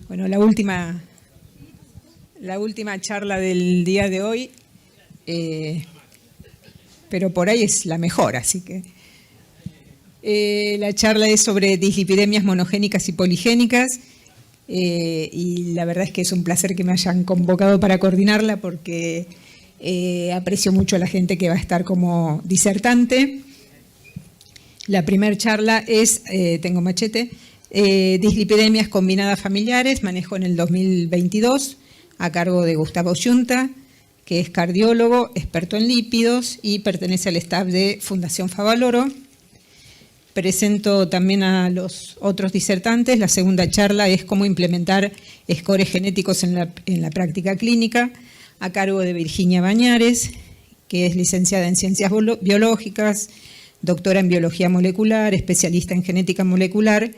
Bueno, la última charla del día de hoy, pero por ahí es la mejor, así que... la charla es sobre dislipidemias monogénicas y poligénicas, y la verdad es que es un placer que me hayan convocado para coordinarla porque aprecio mucho a la gente que va a estar como disertante. La primera charla es, tengo machete, dislipidemias combinadas familiares, manejo en el 2022, a cargo de Gustavo Yunta, que es cardiólogo, experto en lípidos y pertenece al staff de Fundación Favaloro. Presento también a los otros disertantes. La segunda charla es cómo implementar scores genéticos en la práctica clínica, a cargo de Virginia Bañares, que es licenciada en Ciencias Biológicas, doctora en Biología Molecular, especialista en Genética Molecular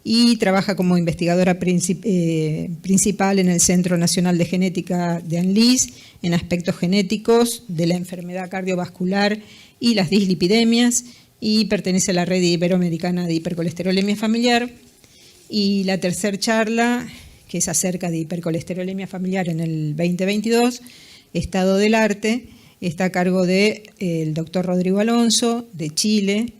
y trabaja como investigadora principal en el Centro Nacional de Genética de ANLIS en aspectos genéticos de la enfermedad cardiovascular y las dislipidemias, y pertenece a la Red Iberoamericana de Hipercolesterolemia Familiar. Y la tercera charla, que es acerca de hipercolesterolemia familiar en el 2022, estado del arte, está a cargo del doctor Rodrigo Alonso, de Chile,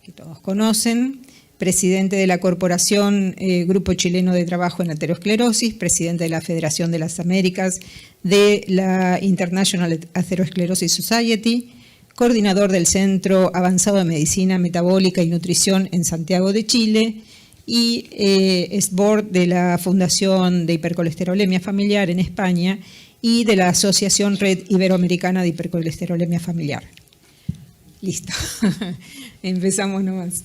que todos conocen, presidente de la Corporación Grupo Chileno de Trabajo en Aterosclerosis, presidente de la Federación de las Américas de la International Atherosclerosis Society, coordinador del Centro Avanzado de Medicina Metabólica y Nutrición en Santiago de Chile y es board de la Fundación de Hipercolesterolemia Familiar en España y de la Asociación Red Iberoamericana de Hipercolesterolemia Familiar. Listo. Empezamos nomás.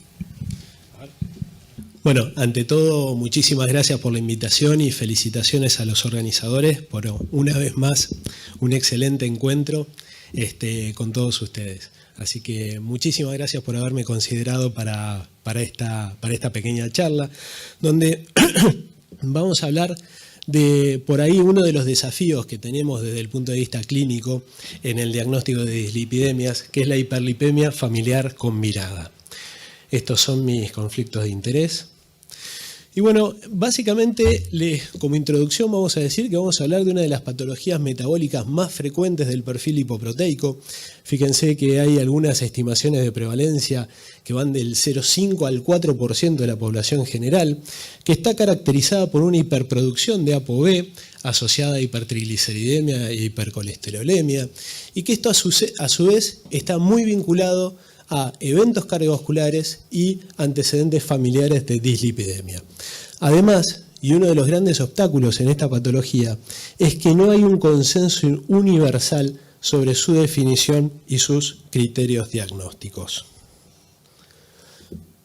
Bueno, ante todo, muchísimas gracias por la invitación y felicitaciones a los organizadores por una vez más un excelente encuentro con todos ustedes. Así que muchísimas gracias por haberme considerado para esta pequeña charla, donde vamos a hablar de, por ahí, uno de los desafíos que tenemos desde el punto de vista clínico en el diagnóstico de dislipidemias, que es la hiperlipemia familiar combinada. Estos son mis conflictos de interés. Y bueno, básicamente, como introducción vamos a decir que vamos a hablar de una de las patologías metabólicas más frecuentes del perfil lipoproteico. Fíjense que hay algunas estimaciones de prevalencia que van del 0,5 al 4% de la población general, que está caracterizada por una hiperproducción de ApoB asociada a hipertrigliceridemia e hipercolesterolemia, y que esto a su vez está muy vinculado a eventos cardiovasculares y antecedentes familiares de dislipidemia. Además, y uno de los grandes obstáculos en esta patología, es que no hay un consenso universal sobre su definición y sus criterios diagnósticos.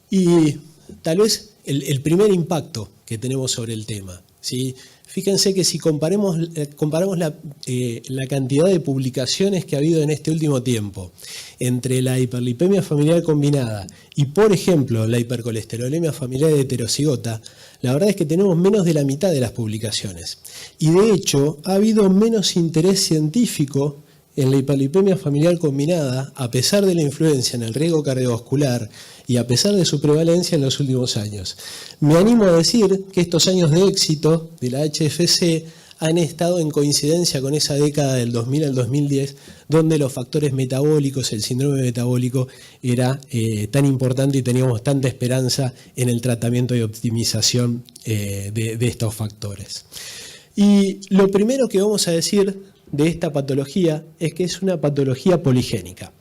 Y tal vez el primer impacto que tenemos sobre el tema, ¿sí? Fíjense que si comparamos la cantidad de publicaciones que ha habido en este último tiempo entre la hiperlipemia familiar combinada y, por ejemplo, la hipercolesterolemia familiar heterocigota, la verdad es que tenemos menos de la mitad de las publicaciones. Y de hecho, ha habido menos interés científico en la hiperlipemia familiar combinada, a pesar de la influencia en el riesgo cardiovascular y a pesar de su prevalencia en los últimos años. Me animo a decir que estos años de éxito de la HFC han estado en coincidencia con esa década del 2000 al 2010, donde los factores metabólicos, el síndrome metabólico, era tan importante y teníamos tanta esperanza en el tratamiento y optimización de estos factores. Y lo primero que vamos a decir de esta patología es que es una patología poligénica.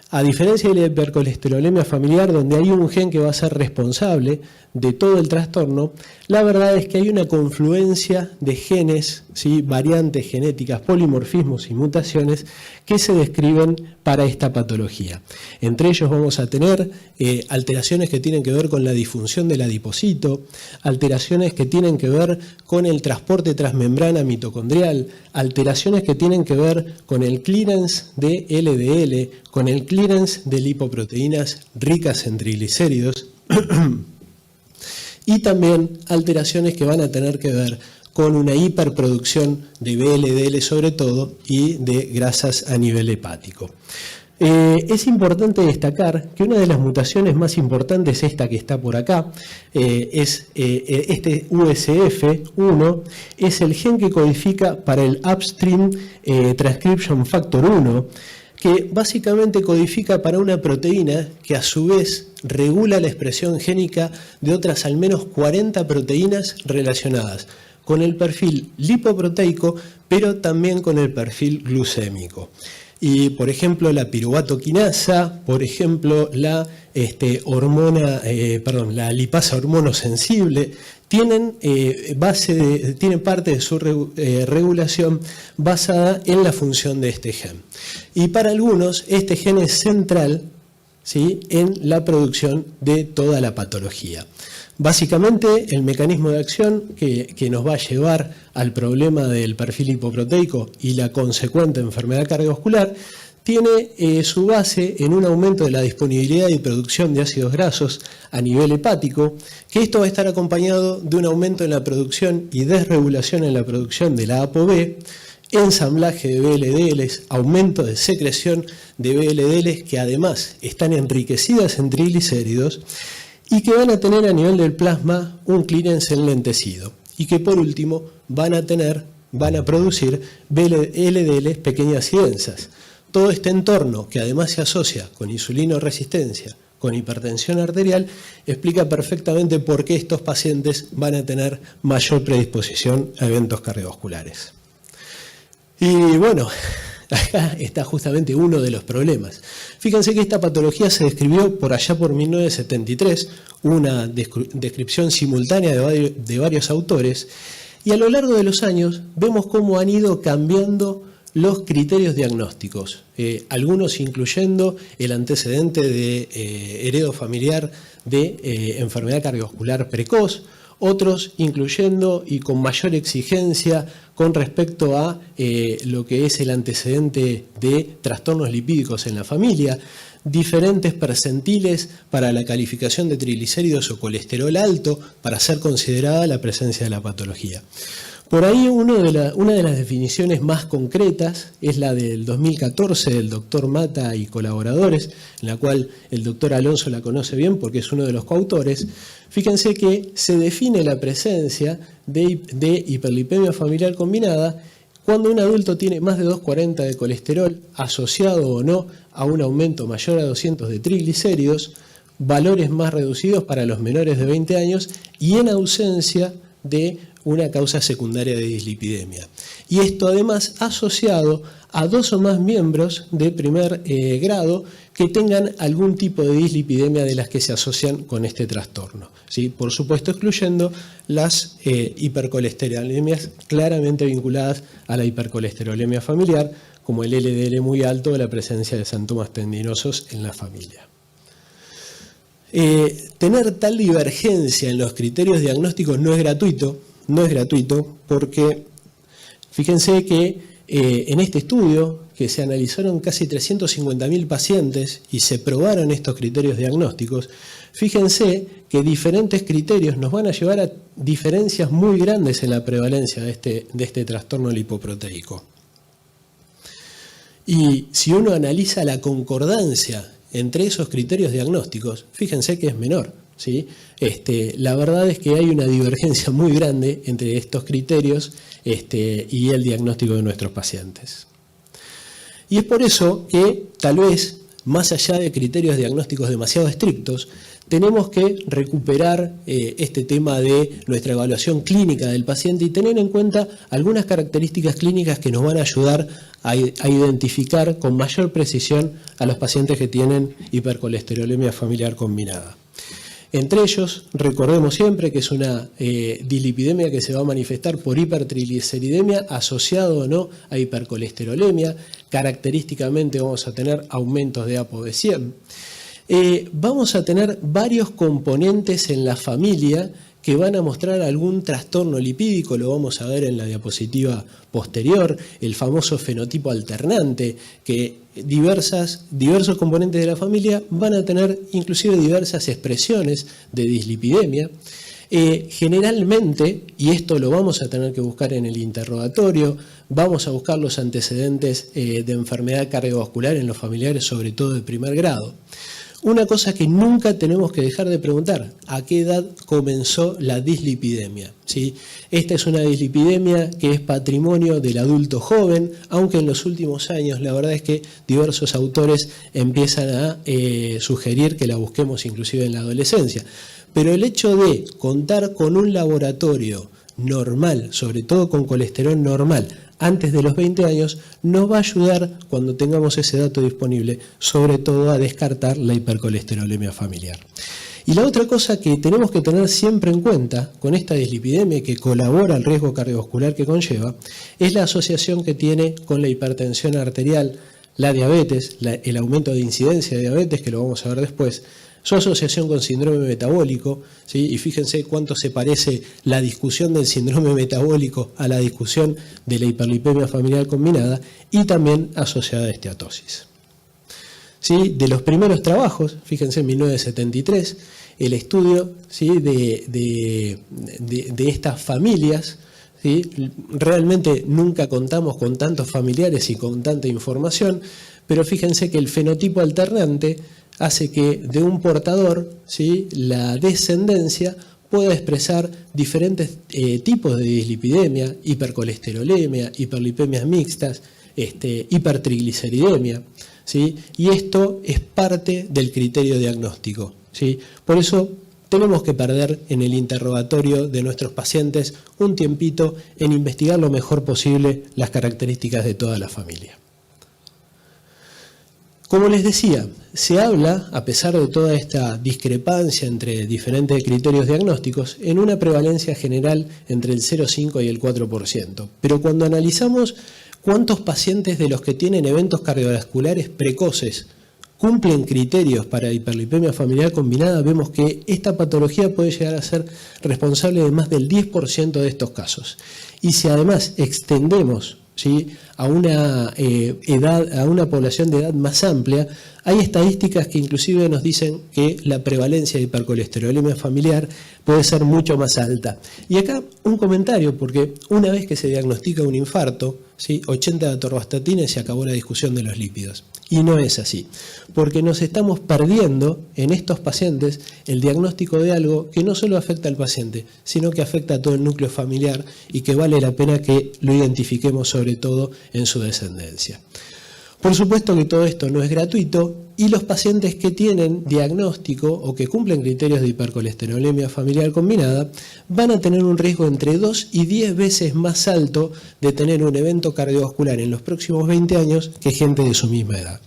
A diferencia de la hipercolesterolemia familiar, donde hay un gen que va a ser responsable de todo el trastorno, la verdad es que hay una confluencia de genes, ¿sí?, variantes genéticas, polimorfismos y mutaciones que se describen para esta patología. Entre ellos vamos a tener alteraciones que tienen que ver con la disfunción del adipocito, alteraciones que tienen que ver con el transporte transmembrana mitocondrial, alteraciones que tienen que ver con el clearance de LDL, con el clearance de lipoproteínas ricas en triglicéridos y también alteraciones que van a tener que ver con una hiperproducción de VLDL sobre todo y de grasas a nivel hepático. Es importante destacar que una de las mutaciones más importantes, esta que está por acá, es este USF1, es el gen que codifica para el Upstream Transcription Factor 1, que básicamente codifica para una proteína que a su vez regula la expresión génica de otras al menos 40 proteínas relacionadas con el perfil lipoproteico, pero también con el perfil glucémico. Y, por ejemplo, la piruvato quinasa, por ejemplo, la lipasa hormonosensible, tienen parte de su regulación basada en la función de este gen. Y para algunos, este gen es central, ¿sí?, en la producción de toda la patología. Básicamente, el mecanismo de acción que nos va a llevar al problema del perfil hipoproteico y la consecuente enfermedad cardiovascular tiene su base en un aumento de la disponibilidad y producción de ácidos grasos a nivel hepático, que esto va a estar acompañado de un aumento en la producción y desregulación en la producción de la ApoB, ensamblaje de VLDLs, aumento de secreción de VLDLs que además están enriquecidas en triglicéridos, y que van a tener a nivel del plasma un clearance enlentecido y que por último van a producir LDLs pequeñas y densas. Todo este entorno, que además se asocia con insulinoresistencia, con hipertensión arterial, explica perfectamente por qué estos pacientes van a tener mayor predisposición a eventos cardiovasculares. Y bueno, acá está justamente uno de los problemas. Fíjense que esta patología se describió por allá por 1973, una descripción simultánea de varios autores, y a lo largo de los años vemos cómo han ido cambiando los criterios diagnósticos, algunos incluyendo el antecedente de heredo familiar de enfermedad cardiovascular precoz, otros incluyendo y con mayor exigencia con respecto a lo que es el antecedente de trastornos lipídicos en la familia, diferentes percentiles para la calificación de triglicéridos o colesterol alto para ser considerada la presencia de la patología. Por ahí una de las definiciones más concretas es la del 2014 del doctor Mata y colaboradores, en la cual el doctor Alonso la conoce bien porque es uno de los coautores. Fíjense que se define la presencia de hiperlipemia familiar combinada cuando un adulto tiene más de 240 de colesterol asociado o no a un aumento mayor a 200 de triglicéridos, valores más reducidos para los menores de 20 años y en ausencia de una causa secundaria de dislipidemia. Y esto además asociado a 2 o más miembros de primer grado que tengan algún tipo de dislipidemia de las que se asocian con este trastorno, ¿sí? Por supuesto excluyendo las hipercolesterolemias claramente vinculadas a la hipercolesterolemia familiar, como el LDL muy alto o la presencia de santomas tendinosos en la familia. Tener tal divergencia en los criterios diagnósticos no es gratuito porque fíjense que en este estudio que se analizaron casi 350.000 pacientes y se probaron estos criterios diagnósticos, fíjense que diferentes criterios nos van a llevar a diferencias muy grandes en la prevalencia de este trastorno lipoproteico. Y si uno analiza la concordancia entre esos criterios diagnósticos, fíjense que es menor, ¿sí? La verdad es que hay una divergencia muy grande entre estos criterios y el diagnóstico de nuestros pacientes. Y es por eso que tal vez, más allá de criterios diagnósticos demasiado estrictos, tenemos que recuperar este tema de nuestra evaluación clínica del paciente y tener en cuenta algunas características clínicas que nos van a ayudar a identificar con mayor precisión a los pacientes que tienen hipercolesterolemia familiar combinada. Entre ellos, recordemos siempre que es una dislipidemia que se va a manifestar por hipertrigliceridemia asociado o no a hipercolesterolemia. Característicamente vamos a tener aumentos de ApoB100. Vamos a tener varios componentes en la familia que van a mostrar algún trastorno lipídico, lo vamos a ver en la diapositiva posterior, el famoso fenotipo alternante, que diversos componentes de la familia van a tener inclusive diversas expresiones de dislipidemia. Generalmente, y esto lo vamos a tener que buscar en el interrogatorio, vamos a buscar los antecedentes de enfermedad cardiovascular en los familiares, sobre todo de primer grado. Una cosa que nunca tenemos que dejar de preguntar: ¿a qué edad comenzó la dislipidemia? ¿Sí? Esta es una dislipidemia que es patrimonio del adulto joven, aunque en los últimos años la verdad es que diversos autores empiezan a sugerir que la busquemos inclusive en la adolescencia. Pero el hecho de contar con un laboratorio normal, sobre todo con colesterol normal, antes de los 20 años, nos va a ayudar, cuando tengamos ese dato disponible, sobre todo a descartar la hipercolesterolemia familiar. Y la otra cosa que tenemos que tener siempre en cuenta con esta dislipidemia que colabora al riesgo cardiovascular que conlleva, es la asociación que tiene con la hipertensión arterial, la diabetes, el aumento de incidencia de diabetes, que lo vamos a ver después, su asociación con síndrome metabólico, ¿sí? Y fíjense cuánto se parece la discusión del síndrome metabólico a la discusión de la hiperlipemia familiar combinada, y también asociada a esteatosis. ¿Sí? De los primeros trabajos, fíjense, en 1973, el estudio, ¿sí? de estas familias, ¿sí? Realmente nunca contamos con tantos familiares y con tanta información, pero fíjense que el fenotipo alternante hace que de un portador, ¿sí? La descendencia pueda expresar diferentes tipos de dislipidemia, hipercolesterolemia, hiperlipemias mixtas, hipertrigliceridemia, ¿sí? Y esto es parte del criterio diagnóstico, ¿sí? Por eso tenemos que perder en el interrogatorio de nuestros pacientes un tiempito en investigar lo mejor posible las características de toda la familia. Como les decía, se habla, a pesar de toda esta discrepancia entre diferentes criterios diagnósticos, en una prevalencia general entre el 0,5 y el 4%. Pero cuando analizamos cuántos pacientes de los que tienen eventos cardiovasculares precoces cumplen criterios para hiperlipemia familiar combinada, vemos que esta patología puede llegar a ser responsable de más del 10% de estos casos. Y si además extendemos, ¿sí?, a una población de edad más amplia, hay estadísticas que inclusive nos dicen que la prevalencia de hipercolesterolemia familiar puede ser mucho más alta. Y acá un comentario, porque una vez que se diagnostica un infarto, ¿sí?, 80 de atorvastatina y se acabó la discusión de los lípidos. Y no es así, porque nos estamos perdiendo en estos pacientes el diagnóstico de algo que no solo afecta al paciente, sino que afecta a todo el núcleo familiar y que vale la pena que lo identifiquemos sobre todo en su descendencia. Por supuesto que todo esto no es gratuito y los pacientes que tienen diagnóstico o que cumplen criterios de hipercolesterolemia familiar combinada van a tener un riesgo entre 2 y 10 veces más alto de tener un evento cardiovascular en los próximos 20 años que gente de su misma edad.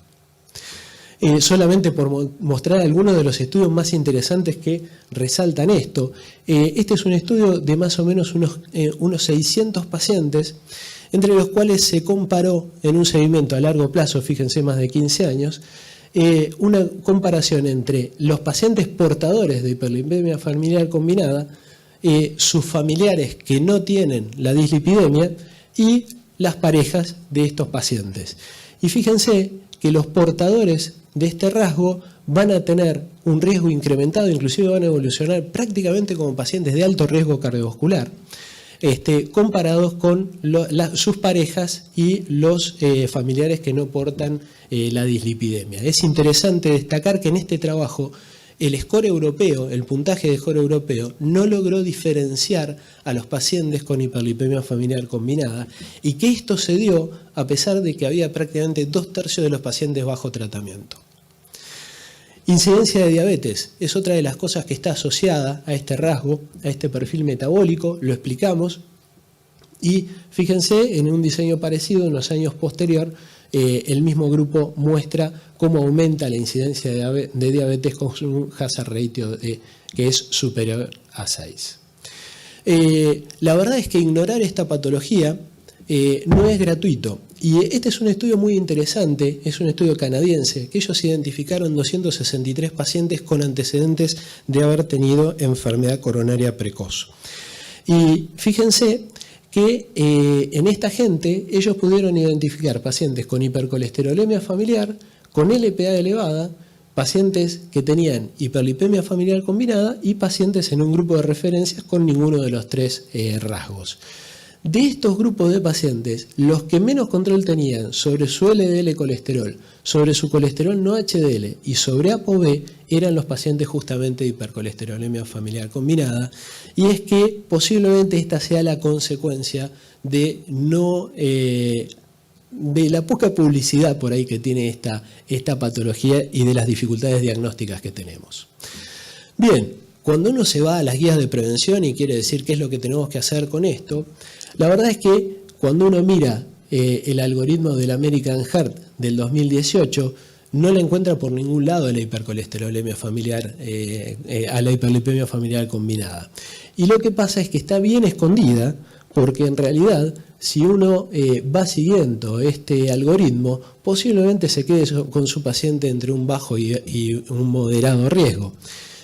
Solamente por mostrar algunos de los estudios más interesantes que resaltan esto. Este es un estudio de más o menos unos 600 pacientes, entre los cuales se comparó en un seguimiento a largo plazo, fíjense, más de 15 años, una comparación entre los pacientes portadores de hiperlipemia familiar combinada, sus familiares que no tienen la dislipidemia y las parejas de estos pacientes. Y fíjense que los portadores de este rasgo van a tener un riesgo incrementado, inclusive van a evolucionar prácticamente como pacientes de alto riesgo cardiovascular, comparados con sus parejas y los familiares que no portan la dislipidemia. Es interesante destacar que en este trabajo el score europeo, el puntaje de score europeo, no logró diferenciar a los pacientes con hiperlipemia familiar combinada y que esto se dio a pesar de que había prácticamente 2/3 de los pacientes bajo tratamiento. Incidencia de diabetes es otra de las cosas que está asociada a este rasgo, a este perfil metabólico, lo explicamos. Y fíjense, en un diseño parecido, en los años posterior, el mismo grupo muestra cómo aumenta la incidencia de diabetes con un hazard ratio que es superior a 6. La verdad es que ignorar esta patología no es gratuito. Y este es un estudio muy interesante, es un estudio canadiense, que ellos identificaron 263 pacientes con antecedentes de haber tenido enfermedad coronaria precoz. Y fíjense que en esta gente ellos pudieron identificar pacientes con hipercolesterolemia familiar, con LPA elevada, pacientes que tenían hiperlipemia familiar combinada y pacientes en un grupo de referencias con ninguno de los tres rasgos. De estos grupos de pacientes, los que menos control tenían sobre su LDL colesterol, sobre su colesterol no HDL y sobre ApoB eran los pacientes justamente de hipercolesterolemia familiar combinada, y es que posiblemente esta sea la consecuencia de de la poca publicidad por ahí que tiene esta patología y de las dificultades diagnósticas que tenemos. Bien, cuando uno se va a las guías de prevención y quiere decir qué es lo que tenemos que hacer con esto, la verdad es que cuando uno mira el algoritmo del American Heart del 2018, no le encuentra por ningún lado a la hipercolesterolemia familiar, a la hiperlipemia familiar combinada. Y lo que pasa es que está bien escondida, porque en realidad, si uno va siguiendo este algoritmo, posiblemente se quede con su paciente entre un bajo y un moderado riesgo.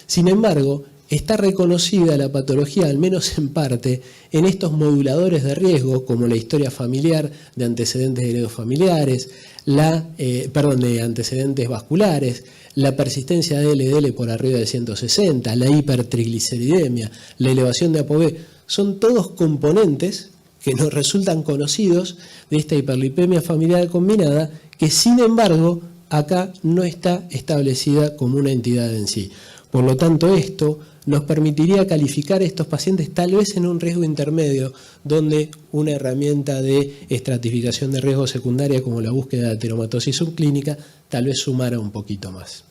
Sin embargo, está reconocida la patología, al menos en parte, en estos moduladores de riesgo, como la historia familiar de antecedentes heredofamiliares, de antecedentes vasculares, la persistencia de LDL por arriba de 160, la hipertrigliceridemia, la elevación de ApoB, son todos componentes que nos resultan conocidos de esta hiperlipemia familiar combinada, que sin embargo acá no está establecida como una entidad en sí. Por lo tanto, esto nos permitiría calificar a estos pacientes tal vez en un riesgo intermedio, donde una herramienta de estratificación de riesgo secundaria como la búsqueda de ateromatosis subclínica tal vez sumara un poquito más.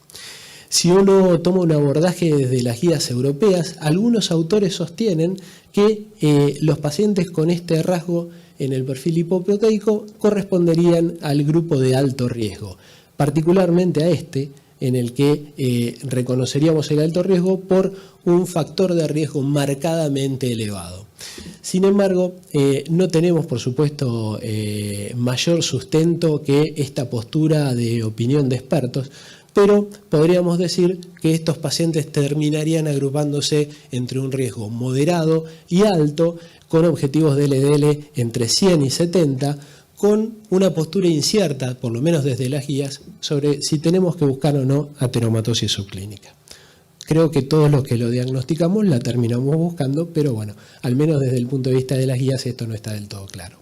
Si uno toma un abordaje desde las guías europeas, algunos autores sostienen que los pacientes con este rasgo en el perfil lipoproteico corresponderían al grupo de alto riesgo, particularmente a este, en el que reconoceríamos el alto riesgo por un factor de riesgo marcadamente elevado. Sin embargo, no tenemos, por supuesto, mayor sustento que esta postura de opinión de expertos, pero podríamos decir que estos pacientes terminarían agrupándose entre un riesgo moderado y alto, con objetivos de LDL entre 100 y 70, con una postura incierta, por lo menos desde las guías, sobre si tenemos que buscar o no ateromatosis subclínica. Creo que todos los que lo diagnosticamos la terminamos buscando, pero bueno, al menos desde el punto de vista de las guías esto no está del todo claro.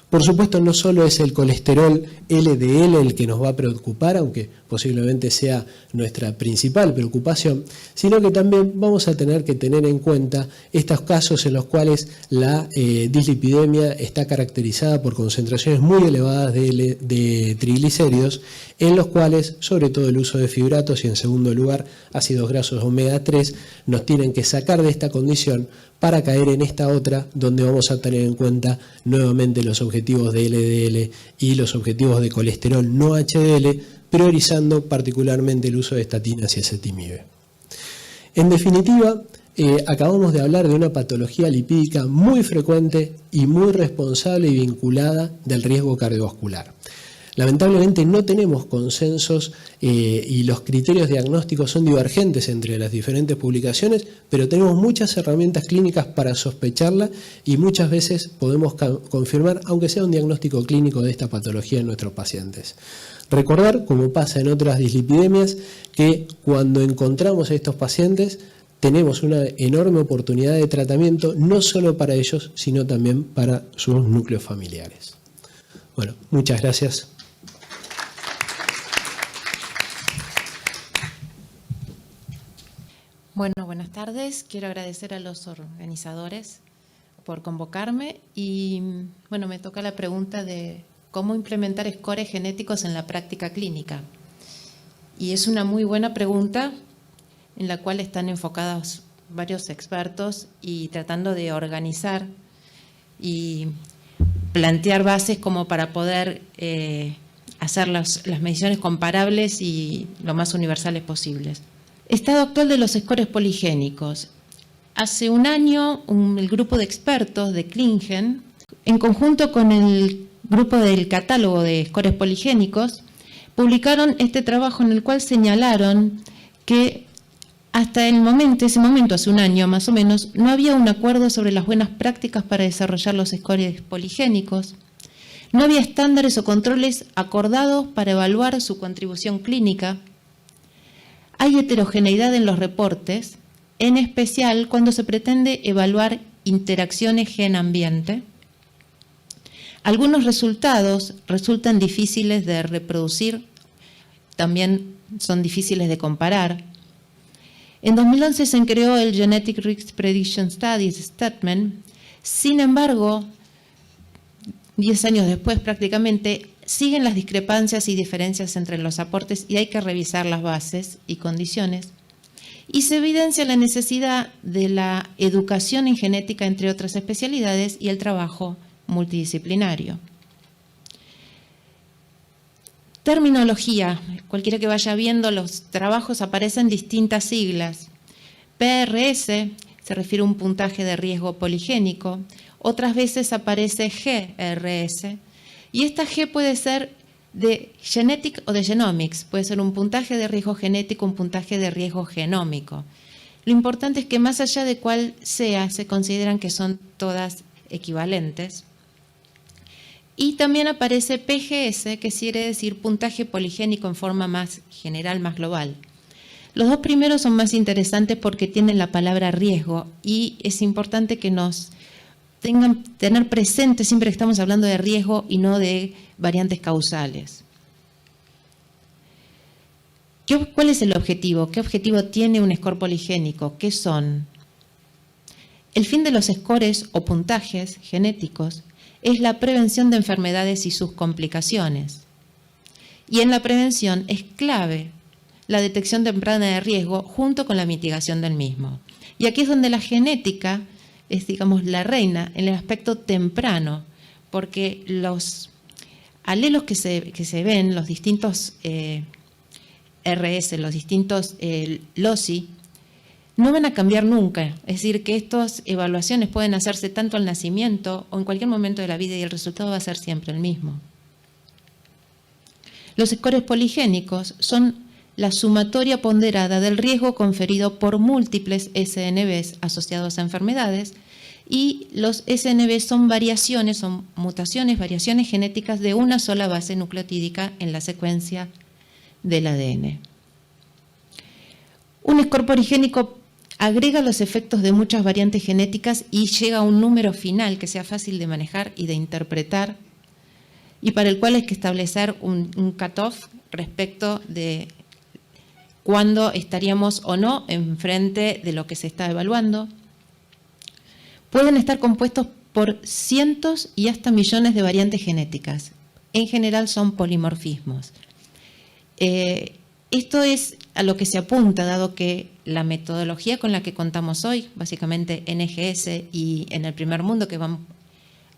Por supuesto, no solo es el colesterol LDL el que nos va a preocupar, aunque posiblemente sea nuestra principal preocupación, sino que también vamos a tener que tener en cuenta estos casos en los cuales la dislipidemia está caracterizada por concentraciones muy elevadas de triglicéridos, en los cuales, sobre todo el uso de fibratos y en segundo lugar ácidos grasos omega 3, nos tienen que sacar de esta condición para caer en esta otra, donde vamos a tener en cuenta nuevamente los objetivos de LDL y los objetivos de colesterol no HDL, priorizando particularmente el uso de estatinas y ezetimibe. En definitiva, acabamos de hablar de una patología lipídica muy frecuente y muy responsable y vinculada del riesgo cardiovascular. Lamentablemente no tenemos consensos y los criterios diagnósticos son divergentes entre las diferentes publicaciones, pero tenemos muchas herramientas clínicas para sospecharla y muchas veces podemos confirmar, aunque sea un diagnóstico clínico de esta patología en nuestros pacientes. Recordar, como pasa en otras dislipidemias, que cuando encontramos a estos pacientes tenemos una enorme oportunidad de tratamiento, no solo para ellos, sino también para sus núcleos familiares. Bueno, muchas gracias. Bueno, buenas tardes. Quiero agradecer a los organizadores por convocarme y, bueno, me toca la pregunta de cómo implementar scores genéticos en la práctica clínica. Y es una muy buena pregunta en la cual están enfocados varios expertos y tratando de organizar y plantear bases como para poder hacer las mediciones comparables y lo más universales posibles. Estado actual de los scores poligénicos. Hace un año, el grupo de expertos de Klingen, en conjunto con el grupo del catálogo de scores poligénicos, publicaron este trabajo en el cual señalaron que hasta ese momento, hace un año más o menos, no había un acuerdo sobre las buenas prácticas para desarrollar los scores poligénicos. No había estándares o controles acordados para evaluar su contribución clínica. hay heterogeneidad en los reportes, en especial cuando se pretende evaluar interacciones gen-ambiente. Algunos resultados resultan difíciles de reproducir, también son difíciles de comparar. En 2011 se creó el Genetic Risk Prediction Studies Statement. Sin embargo, 10 años después prácticamente, siguen las discrepancias y diferencias entre los aportes y hay que revisar las bases y condiciones. Y se evidencia la necesidad de la educación en genética, entre otras especialidades, y el trabajo multidisciplinario. Terminología. Cualquiera que vaya viendo los trabajos aparecen distintas siglas. PRS se refiere a un puntaje de riesgo poligénico. Otras veces aparece GRS. Y esta G puede ser de Genetic o de Genomics. Puede ser un puntaje de riesgo genético, un puntaje de riesgo genómico. Lo importante es que más allá de cuál sea, se consideran que son todas equivalentes. Y también aparece PGS, que quiere decir puntaje poligénico en forma más general, más global. Los dos primeros son más interesantes porque tienen la palabra riesgo y es importante que nos tener presente siempre que estamos hablando de riesgo y no de variantes causales. ¿Cuál es el objetivo? ¿Qué objetivo tiene un score poligénico? ¿Qué son? El fin de los scores o puntajes genéticos es la prevención de enfermedades y sus complicaciones. Y en la prevención es clave la detección temprana de riesgo junto con la mitigación del mismo. Y aquí es donde la genética es, digamos, la reina en el aspecto temprano, porque los alelos que se ven, los distintos RS, los distintos LOCI, no van a cambiar nunca. Es decir, que estas evaluaciones pueden hacerse tanto al nacimiento o en cualquier momento de la vida y el resultado va a ser siempre el mismo. Los scores poligénicos son la sumatoria ponderada del riesgo conferido por múltiples SNVs asociados a enfermedades, y los SNV son variaciones, son mutaciones, variaciones genéticas de una sola base nucleotídica en la secuencia del ADN. Un score poligénico agrega los efectos de muchas variantes genéticas y llega a un número final que sea fácil de manejar y de interpretar, y para el cual hay que establecer un cutoff respecto de cuándo estaríamos o no enfrente de lo que se está evaluando. Pueden estar compuestos por cientos y hasta millones de variantes genéticas. En general son polimorfismos. Esto es a lo que se apunta, dado que la metodología con la que contamos hoy, básicamente NGS y en el primer mundo, que van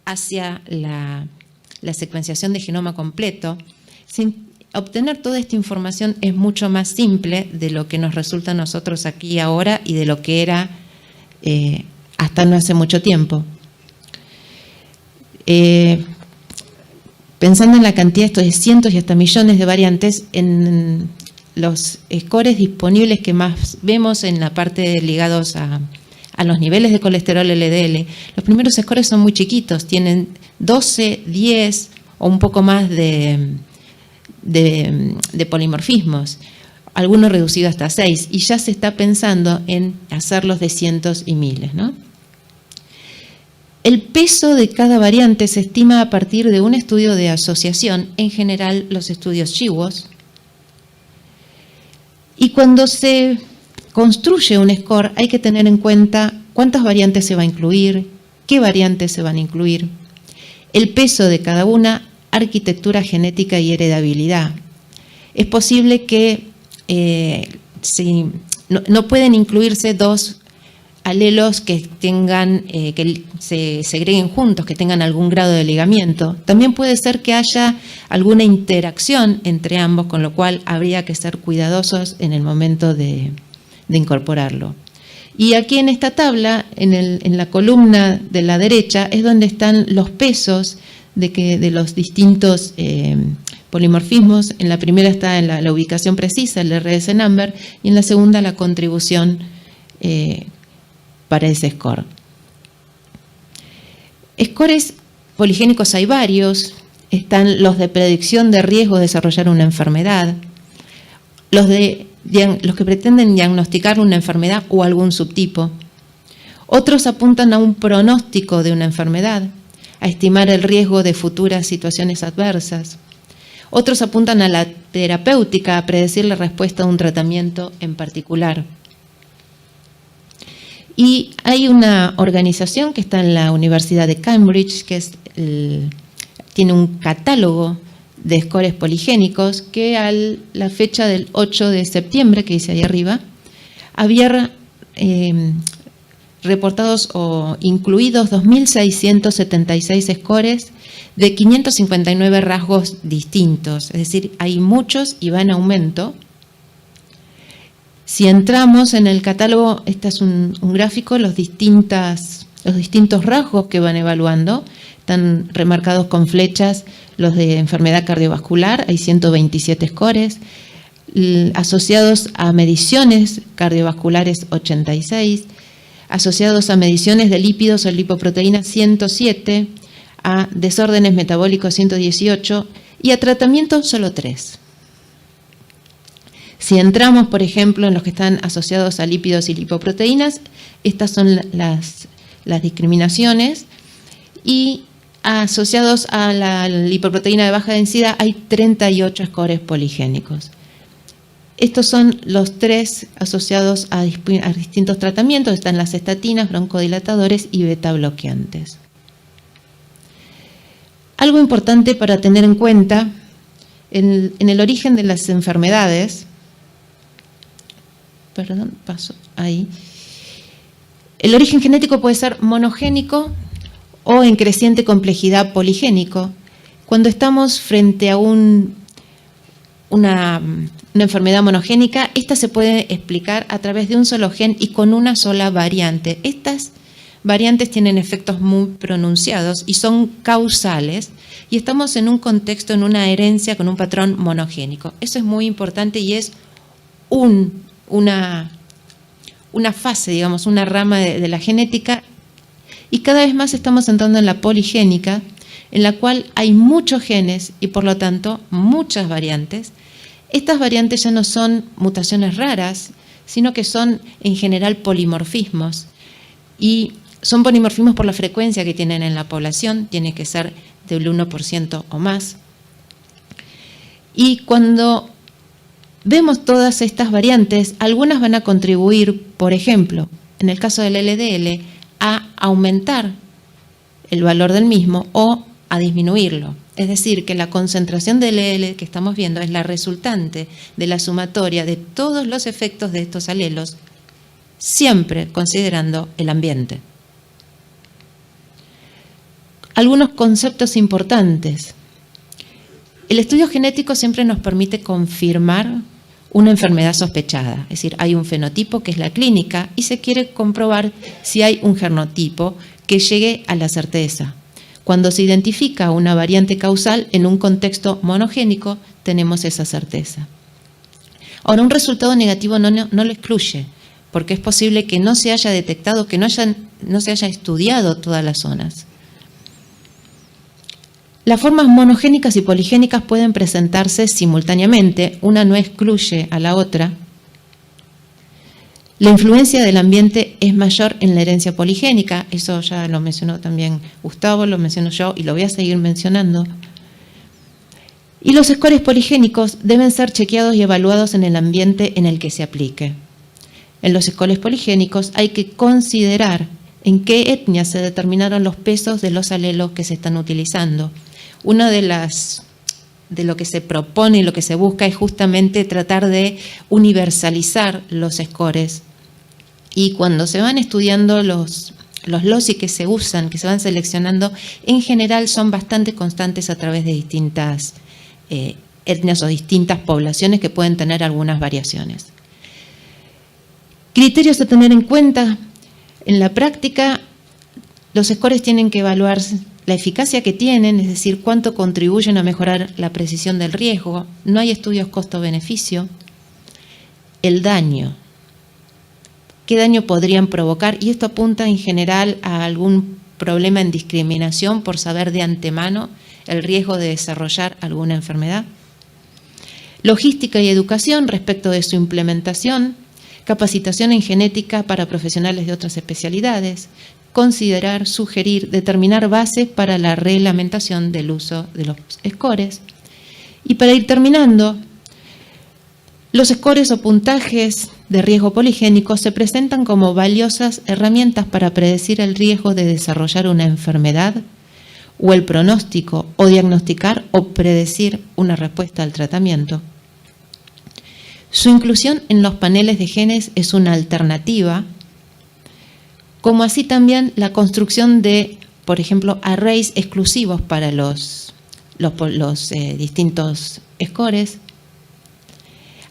hacia la secuenciación de genoma completo, obtener toda esta información es mucho más simple de lo que nos resulta a nosotros aquí ahora y de lo que era hasta no hace mucho tiempo. Pensando en la cantidad de estos de cientos y hasta millones de variantes, en los scores disponibles que más vemos en la parte ligados a los niveles de colesterol LDL, los primeros scores son muy chiquitos, tienen 12, 10 o un poco más de polimorfismos, algunos reducidos hasta 6, y ya se está pensando en hacerlos de cientos y miles, ¿no? El peso de cada variante se estima a partir de un estudio de asociación, en general los estudios Chihuos, y cuando se construye un score hay que tener en cuenta cuántas variantes se va a incluir, qué variantes se van a incluir, el peso de cada una, arquitectura genética y heredabilidad. Es posible que no pueden incluirse dos alelos que tengan, que se segreguen juntos, que tengan algún grado de ligamiento. También puede ser que haya alguna interacción entre ambos, con lo cual habría que ser cuidadosos en el momento de incorporarlo. Y aquí en esta tabla, en la columna de la derecha, es donde están los pesos de los distintos polimorfismos. En la primera está en la ubicación precisa, el RS number, y en la segunda la contribución para ese score. Scores poligénicos hay varios, están los de predicción de riesgo de desarrollar una enfermedad, los de diagnosticar una enfermedad o algún subtipo. Otros apuntan a un pronóstico de una enfermedad, a estimar el riesgo de futuras situaciones adversas. Otros apuntan a la terapéutica, a predecir la respuesta a un tratamiento en particular. Y hay una organización que está en la Universidad de Cambridge, que tiene un catálogo de scores poligénicos que a la fecha del 8 de septiembre, que dice ahí arriba, había reportados o incluidos 2.676 scores de 559 rasgos distintos. Es decir, hay muchos y va en aumento. Si entramos en el catálogo, este es un gráfico, los distintos rasgos que van evaluando. Están remarcados con flechas los de enfermedad cardiovascular, hay 127 scores. Asociados a mediciones cardiovasculares, 86. Asociados a mediciones de lípidos o lipoproteínas, 107. A desórdenes metabólicos, 118. Y a tratamiento, solo 3. Si entramos, por ejemplo, en los que están asociados a lípidos y lipoproteínas, estas son las discriminaciones. Y asociados a la lipoproteína de baja densidad hay 38 scores poligénicos. Estos son los 3 asociados a distintos tratamientos. Están las estatinas, broncodilatadores y beta bloqueantes. Algo importante para tener en cuenta en el origen de las enfermedades. Perdón, paso ahí. El origen genético puede ser monogénico o en creciente complejidad poligénico. Cuando estamos frente a una enfermedad monogénica, esta se puede explicar a través de un solo gen y con una sola variante. Estas variantes tienen efectos muy pronunciados y son causales, y estamos en un contexto, en una herencia con un patrón monogénico. Eso es muy importante y es una fase, digamos, una rama de la genética, y cada vez más estamos entrando en la poligénica, en la cual hay muchos genes y por lo tanto muchas variantes. Estas variantes ya no son mutaciones raras, sino que son en general polimorfismos, y son polimorfismos por la frecuencia que tienen en la población, tiene que ser del 1% o más. Y cuando vemos todas estas variantes, algunas van a contribuir, por ejemplo, en el caso del LDL, a aumentar el valor del mismo o a disminuirlo. Es decir, que la concentración de LDL que estamos viendo es la resultante de la sumatoria de todos los efectos de estos alelos, siempre considerando el ambiente. Algunos conceptos importantes. El estudio genético siempre nos permite confirmar una enfermedad sospechada, es decir, hay un fenotipo que es la clínica y se quiere comprobar si hay un genotipo que llegue a la certeza. Cuando se identifica una variante causal en un contexto monogénico, tenemos esa certeza. Ahora, un resultado negativo no lo excluye, porque es posible que no se haya detectado, que no se haya estudiado todas las zonas. Las formas monogénicas y poligénicas pueden presentarse simultáneamente, una no excluye a la otra. La influencia del ambiente es mayor en la herencia poligénica, eso ya lo mencionó también Gustavo, lo menciono yo y lo voy a seguir mencionando. Y los scores poligénicos deben ser chequeados y evaluados en el ambiente en el que se aplique. En los scores poligénicos hay que considerar en qué etnia se determinaron los pesos de los alelos que se están utilizando. Una de lo que se propone y lo que se busca es justamente tratar de universalizar los scores. Y cuando se van estudiando los loci que se usan, que se van seleccionando, en general son bastante constantes a través de distintas etnias o distintas poblaciones que pueden tener algunas variaciones. Criterios a tener en cuenta. En la práctica, los scores tienen que evaluar la eficacia que tienen, es decir, cuánto contribuyen a mejorar la precisión del riesgo. No hay estudios costo-beneficio. El daño. ¿Qué daño podrían provocar? Y esto apunta en general a algún problema en discriminación por saber de antemano el riesgo de desarrollar alguna enfermedad. Logística y educación respecto de su implementación, capacitación en genética para profesionales de otras especialidades, considerar, sugerir, determinar bases para la reglamentación del uso de los scores. Y para ir terminando, los scores o puntajes de riesgo poligénico se presentan como valiosas herramientas para predecir el riesgo de desarrollar una enfermedad o el pronóstico o diagnosticar o predecir una respuesta al tratamiento. Su inclusión en los paneles de genes es una alternativa, como así también la construcción de, por ejemplo, arrays exclusivos para los distintos scores.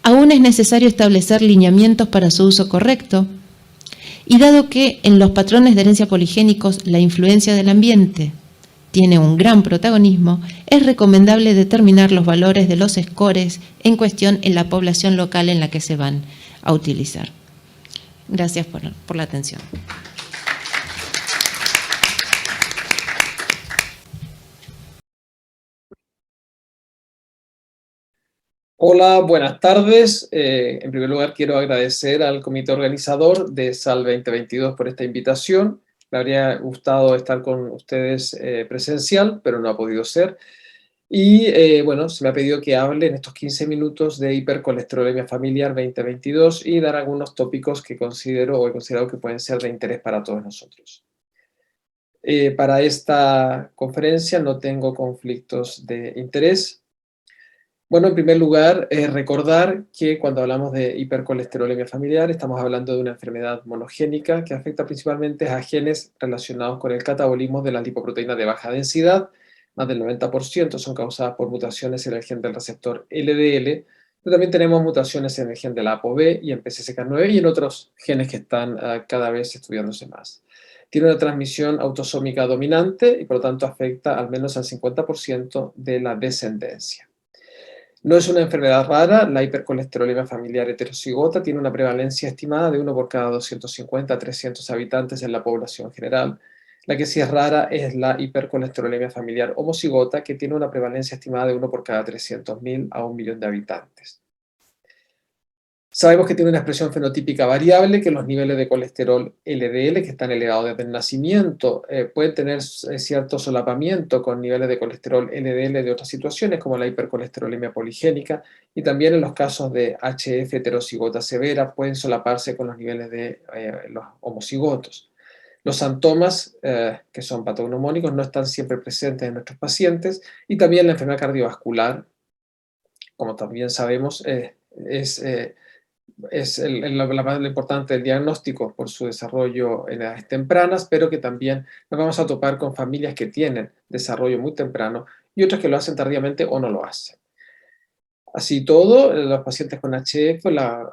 Aún es necesario establecer lineamientos para su uso correcto, y dado que en los patrones de herencia poligénicos la influencia del ambiente tiene un gran protagonismo, es recomendable determinar los valores de los scores en cuestión en la población local en la que se van a utilizar. Gracias por la atención. Hola, buenas tardes. En primer lugar, quiero agradecer al comité organizador de SAL 2022 por esta invitación. Me habría gustado estar con ustedes presencial, pero no ha podido ser. Y bueno, se me ha pedido que hable en estos 15 minutos de hipercolesterolemia familiar 2022 y dar algunos tópicos que considero o he considerado que pueden ser de interés para todos nosotros. Para esta conferencia no tengo conflictos de interés. Bueno, en primer lugar, recordar que cuando hablamos de hipercolesterolemia familiar estamos hablando de una enfermedad monogénica que afecta principalmente a genes relacionados con el catabolismo de las lipoproteínas de baja densidad. Más del 90% son causadas por mutaciones en el gen del receptor LDL, pero también tenemos mutaciones en el gen de la ApoB y en PCSK9 y en otros genes que están cada vez estudiándose más. Tiene una transmisión autosómica dominante y por lo tanto afecta al menos al 50% de la descendencia. No es una enfermedad rara, la hipercolesterolemia familiar heterocigota tiene una prevalencia estimada de 1 por cada 250 a 300 habitantes en la población general. La que sí es rara es la hipercolesterolemia familiar homocigota, que tiene una prevalencia estimada de 1 por cada 300.000 a 1 millón de habitantes. Sabemos que tiene una expresión fenotípica variable, que los niveles de colesterol LDL, que están elevados desde el nacimiento, pueden tener cierto solapamiento con niveles de colesterol LDL de otras situaciones, como la hipercolesterolemia poligénica, y también en los casos de HF heterocigota severa pueden solaparse con los niveles de los homocigotos. Los santomas, que son patognomónicos, no están siempre presentes en nuestros pacientes, y también la enfermedad cardiovascular, como también sabemos, es lo importante del diagnóstico por su desarrollo en edades tempranas, pero que también nos vamos a topar con familias que tienen desarrollo muy temprano y otras que lo hacen tardíamente o no lo hacen. Así todo, los pacientes con HF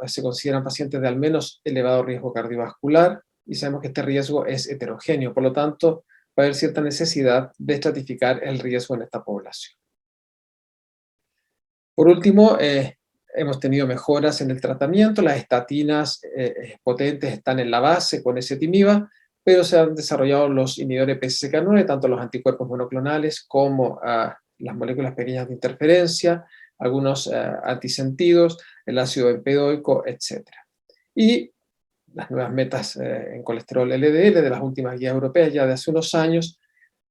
se consideran pacientes de al menos elevado riesgo cardiovascular y sabemos que este riesgo es heterogéneo, por lo tanto va a haber cierta necesidad de estratificar el riesgo en esta población. Por último, hemos tenido mejoras en el tratamiento, las estatinas potentes están en la base con ezetimiba, pero se han desarrollado los inhibidores PCSK9, tanto los anticuerpos monoclonales como las moléculas pequeñas de interferencia, algunos antisentidos, el ácido bempedoico, etc. Y las nuevas metas en colesterol LDL de las últimas guías europeas ya de hace unos años,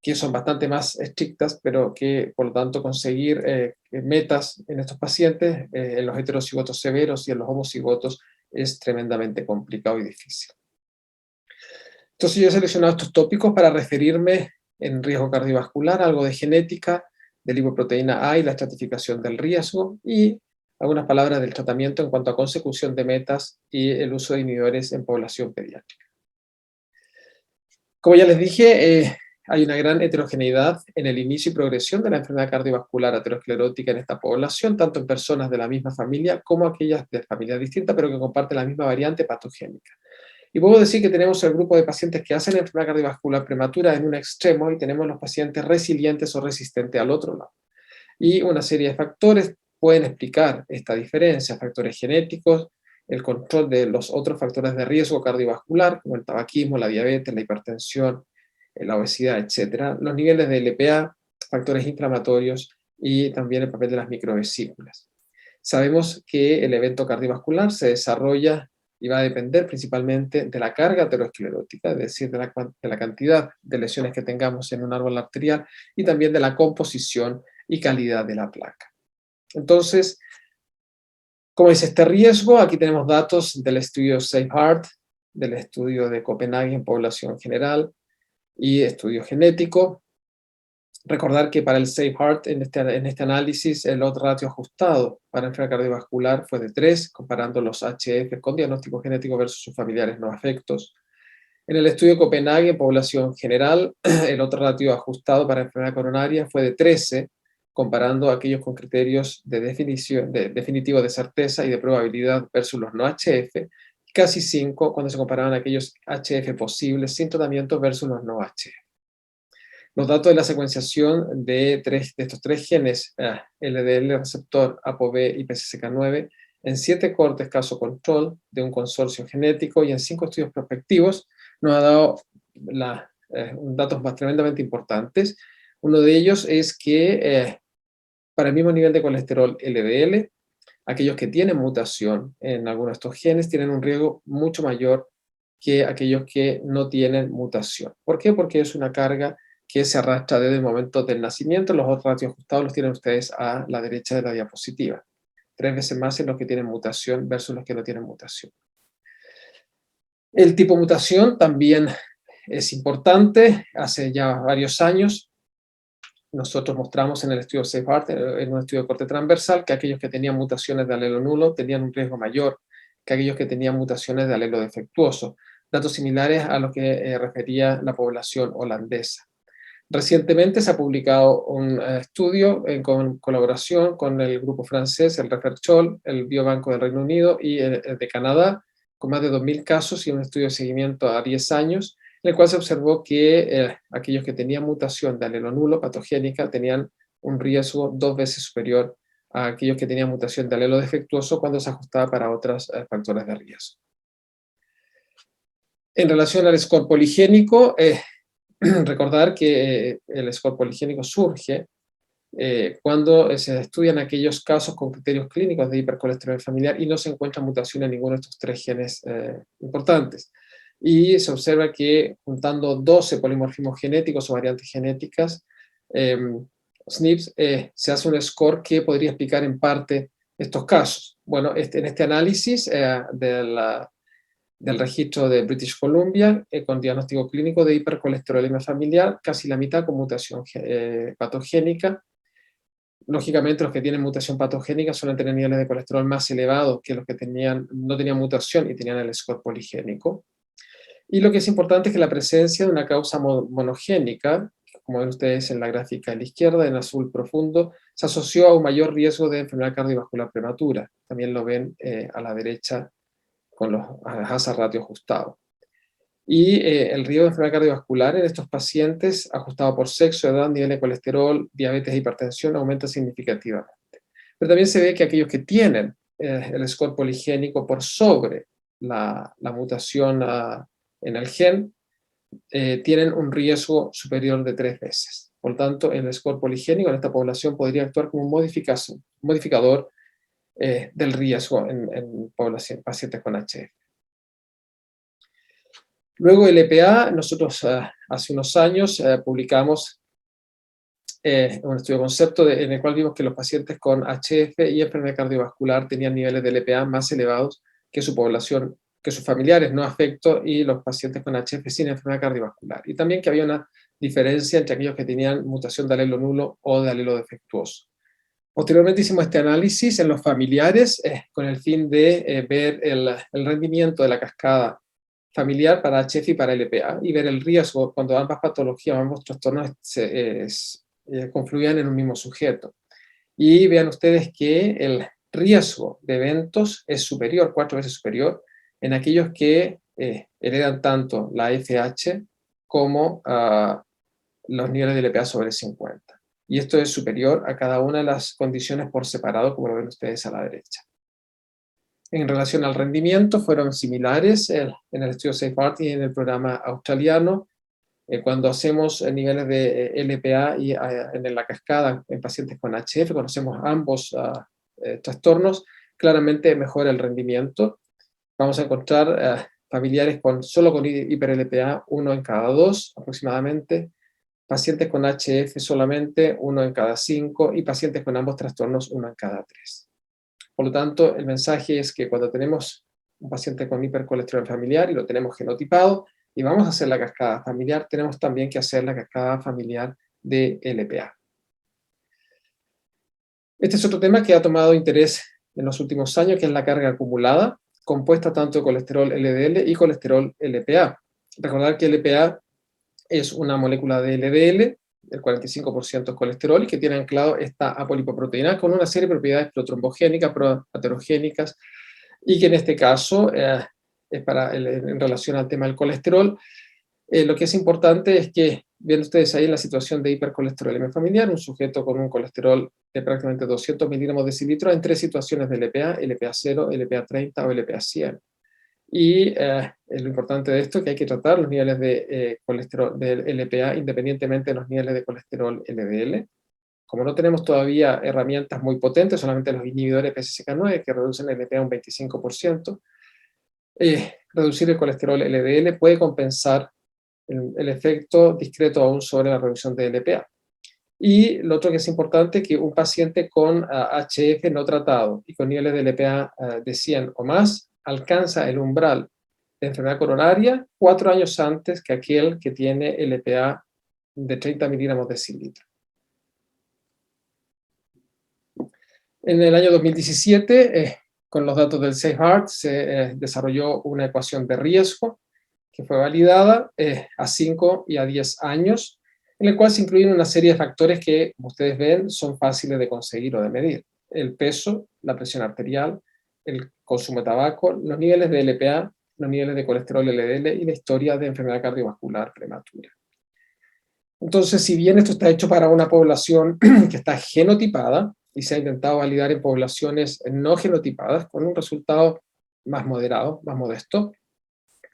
que son bastante más estrictas, pero que por lo tanto conseguir metas en estos pacientes, en los heterocigotos severos y en los homocigotos, es tremendamente complicado y difícil. Entonces yo he seleccionado estos tópicos para referirme en riesgo cardiovascular, algo de genética, de lipoproteína A y la estratificación del riesgo, y algunas palabras del tratamiento en cuanto a consecución de metas y el uso de inhibidores en población pediátrica. Como ya les dije, hay una gran heterogeneidad en el inicio y progresión de la enfermedad cardiovascular aterosclerótica en esta población, tanto en personas de la misma familia como aquellas de familias distintas, pero que comparten la misma variante patogénica. Y puedo decir que tenemos el grupo de pacientes que hacen enfermedad cardiovascular prematura en un extremo y tenemos los pacientes resilientes o resistentes al otro lado. Y una serie de factores pueden explicar esta diferencia, factores genéticos, el control de los otros factores de riesgo cardiovascular, como el tabaquismo, la diabetes, la hipertensión, la obesidad, etc. Los niveles de LPA, factores inflamatorios y también el papel de las microvesículas. Sabemos que el evento cardiovascular se desarrolla y va a depender principalmente de la carga aterosclerótica, es decir, de la cantidad de lesiones que tengamos en un árbol arterial y también de la composición y calidad de la placa. Entonces, ¿cómo es este riesgo? Aquí tenemos datos del estudio SafeHeart, del estudio de Copenhague en población general y estudio genético. Recordar que para el SafeHeart, en este análisis, el odds ratio ajustado para enfermedad cardiovascular fue de 3, comparando los HF con diagnóstico genético versus sus familiares no afectos. En el estudio de Copenhague, en población general, el odds ratio ajustado para enfermedad coronaria fue de 13, comparando aquellos con criterios de definición, definitivo de certeza y de probabilidad versus los no HF, casi 5 cuando se comparaban aquellos HF posibles sin tratamiento versus los no HF. Los datos de la secuenciación de estos tres genes, LDL receptor, ApoB y PCSK9, en 7 cortes caso control de un consorcio genético y en 5 estudios prospectivos, nos ha dado datos más tremendamente importantes. Uno de ellos es que para el mismo nivel de colesterol LDL, aquellos que tienen mutación en alguno de estos genes tienen un riesgo mucho mayor que aquellos que no tienen mutación. ¿Por qué? Porque es una carga que se arrastra desde el momento del nacimiento. Los otros ratios ajustados los tienen ustedes a la derecha de la diapositiva. 3 veces más en los que tienen mutación versus los que no tienen mutación. El tipo mutación también es importante. Hace ya varios años nosotros mostramos en el estudio SafeHeart, en un estudio de corte transversal, que aquellos que tenían mutaciones de alelo nulo tenían un riesgo mayor que aquellos que tenían mutaciones de alelo defectuoso. Datos similares a lo que refería la población holandesa. Recientemente se ha publicado un estudio en colaboración con el grupo francés, el Referchol, el Biobanco del Reino Unido y el de Canadá, con más de 2.000 casos y un estudio de seguimiento a 10 años, en el cual se observó que aquellos que tenían mutación de alelo nulo patogénica tenían un riesgo 2 veces superior a aquellos que tenían mutación de alelo defectuoso cuando se ajustaba para otros factores de riesgo. En relación al score poligénico, recordar que el score poligénico surge cuando se estudian aquellos casos con criterios clínicos de hipercolesterol familiar y no se encuentra mutación en ninguno de estos 3 genes importantes. Y se observa que juntando 12 polimorfismos genéticos o variantes genéticas, SNPs, se hace un score que podría explicar en parte estos casos. Bueno, en este análisis del registro de British Columbia, con diagnóstico clínico de hipercolesterolemia familiar, casi la mitad con mutación patogénica. Lógicamente, los que tienen mutación patogénica suelen tener niveles de colesterol más elevados que los que no tenían mutación y tenían el score poligénico. Y lo que es importante es que la presencia de una causa monogénica, como ven ustedes en la gráfica a la izquierda, en azul profundo, se asoció a un mayor riesgo de enfermedad cardiovascular prematura. También lo ven a la derecha con los hazard ratio ajustados. Y el riesgo de enfermedad cardiovascular en estos pacientes, ajustado por sexo, edad, nivel de colesterol, diabetes e hipertensión, aumenta significativamente. Pero también se ve que aquellos que tienen el score poligénico por sobre la mutación en el gen, tienen un riesgo superior de 3 veces. Por lo tanto, el score poligénico en esta población podría actuar como un modificador del riesgo en pacientes con HF. Luego el EPA, nosotros hace unos años publicamos un estudio de concepto en el cual vimos que los pacientes con HF y enfermedad cardiovascular tenían niveles de EPA más elevados que su población, que sus familiares no afectos y los pacientes con HF sin enfermedad cardiovascular. Y también que había una diferencia entre aquellos que tenían mutación de alelo nulo o de alelo defectuoso. Posteriormente hicimos este análisis en los familiares con el fin de ver el rendimiento de la cascada familiar para HF y para LPA y ver el riesgo cuando ambas patologías, ambos trastornos confluían en un mismo sujeto. Y vean ustedes que el riesgo de eventos es superior, 4 veces superior, en aquellos que heredan tanto la FH como los niveles de LPA sobre 50. Y esto es superior a cada una de las condiciones por separado, como lo ven ustedes a la derecha. En relación al rendimiento, fueron similares en el estudio SafeHeart y en el programa australiano. Cuando hacemos niveles de LPA y en la cascada en pacientes con HF, conocemos ambos trastornos, claramente mejora el rendimiento. Vamos a encontrar familiares solo con hiper-LPA, 1 en cada 2 aproximadamente, pacientes con HF solamente 1 en cada 5 y pacientes con ambos trastornos 1 en cada 3. Por lo tanto, el mensaje es que cuando tenemos un paciente con hipercolesterol familiar y lo tenemos genotipado y vamos a hacer la cascada familiar, tenemos también que hacer la cascada familiar de LPA. Este es otro tema que ha tomado interés en los últimos años, que es la carga acumulada, compuesta tanto de colesterol LDL y colesterol LPA. Recordar que LPA es una molécula de LDL, el 45% es colesterol, y que tiene anclado esta apolipoproteína con una serie de propiedades protrombogénicas, proaterogénicas, y que en este caso es en relación al tema del colesterol. Lo que es importante es que, viendo ustedes ahí la situación de hipercolesterolemia familiar, un sujeto con un colesterol de prácticamente 200 miligramos de decilitro en 3 situaciones de LPA, LPA 0, LPA 30 o LPA 100. Y lo importante de esto es que hay que tratar los niveles de colesterol del LPA independientemente de los niveles de colesterol LDL. Como no tenemos todavía herramientas muy potentes, solamente los inhibidores PCSK9 que reducen el LPA un 25%, reducir el colesterol LDL puede compensar el efecto discreto aún sobre la reducción de LPA. Y lo otro que es importante es que un paciente con HF no tratado y con niveles de LPA de 100 o más alcanza el umbral de enfermedad coronaria 4 años antes que aquel que tiene LPA de 30 miligramos de decilitro. En el año 2017, con los datos del Safe Heart, se desarrolló una ecuación de riesgo que fue validada a 5 y a 10 años, en el cual se incluyen una serie de factores que, como ustedes ven, son fáciles de conseguir o de medir. El peso, la presión arterial, el consumo de tabaco, los niveles de LPA, los niveles de colesterol LDL y la historia de enfermedad cardiovascular prematura. Entonces, si bien esto está hecho para una población que está genotipada y se ha intentado validar en poblaciones no genotipadas con un resultado más moderado, más modesto,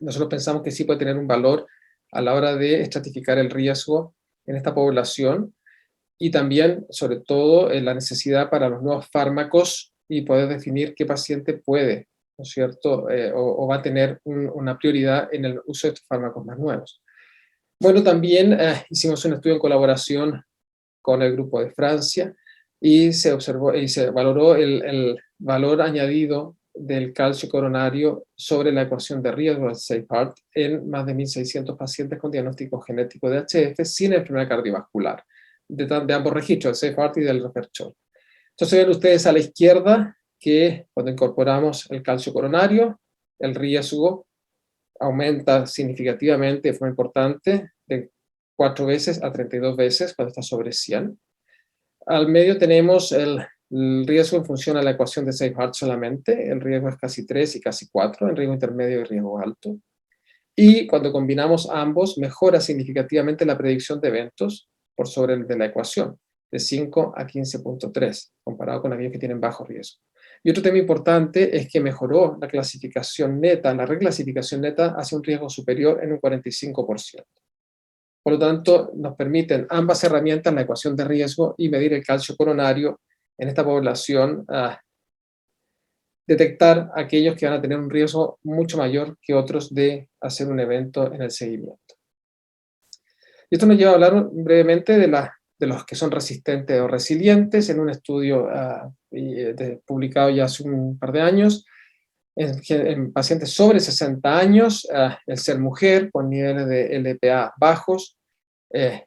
nosotros pensamos que sí puede tener un valor a la hora de estratificar el riesgo en esta población y también, sobre todo, la necesidad para los nuevos fármacos y poder definir qué paciente puede, ¿no es cierto?, o va a tener una prioridad en el uso de estos fármacos más nuevos. Bueno, también hicimos un estudio en colaboración con el grupo de Francia y se observó y se valoró el valor añadido del calcio coronario sobre la ecuación de riesgo del Safe Heart en más de 1.600 pacientes con diagnóstico genético de HF sin enfermedad cardiovascular, de ambos registros, del Safe Heart y del Reperchol. Entonces ven ustedes a la izquierda que cuando incorporamos el calcio coronario, el riesgo aumenta significativamente de forma importante de 4 veces a 32 veces cuando está sobre 100. Al medio tenemos el riesgo en función a la ecuación de Safe Heart solamente. El riesgo es casi 3 y casi 4, en riesgo intermedio y riesgo alto. Y cuando combinamos ambos, mejora significativamente la predicción de eventos por sobre el de la ecuación, de 5 a 15.3, comparado con aquellos que tienen bajo riesgo. Y otro tema importante es que mejoró la clasificación neta, la reclasificación neta hacia un riesgo superior en un 45%. Por lo tanto, nos permiten ambas herramientas, la ecuación de riesgo y medir el calcio coronario en esta población, detectar aquellos que van a tener un riesgo mucho mayor que otros de hacer un evento en el seguimiento. Y esto nos lleva a hablar brevemente de los que son resistentes o resilientes en un estudio publicado ya hace un par de años. En pacientes sobre 60 años, el ser mujer con niveles de LPA bajos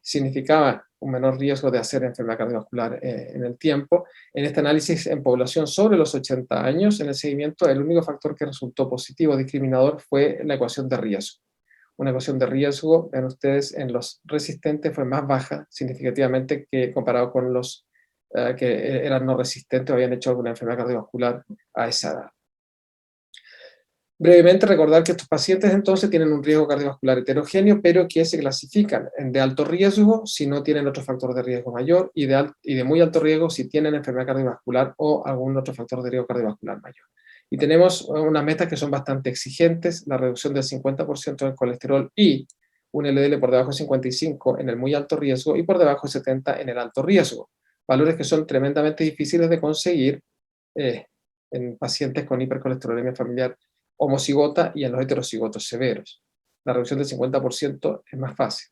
significaba un menor riesgo de hacer enfermedad cardiovascular en el tiempo. En este análisis en población sobre los 80 años, en el seguimiento, el único factor que resultó positivo discriminador fue la ecuación de riesgo. Una ecuación de riesgo, ven ustedes, en los resistentes fue más baja significativamente que comparado con los que eran no resistentes o habían hecho alguna enfermedad cardiovascular a esa edad. Brevemente recordar que estos pacientes entonces tienen un riesgo cardiovascular heterogéneo, pero que se clasifican en de alto riesgo si no tienen otro factor de riesgo mayor y de muy alto riesgo si tienen enfermedad cardiovascular o algún otro factor de riesgo cardiovascular mayor. Y tenemos unas metas que son bastante exigentes, la reducción del 50% del colesterol y un LDL por debajo de 55 en el muy alto riesgo y por debajo de 70 en el alto riesgo. Valores que son tremendamente difíciles de conseguir en pacientes con hipercolesterolemia familiar homocigota y en los heterocigotos severos. La reducción del 50% es más fácil.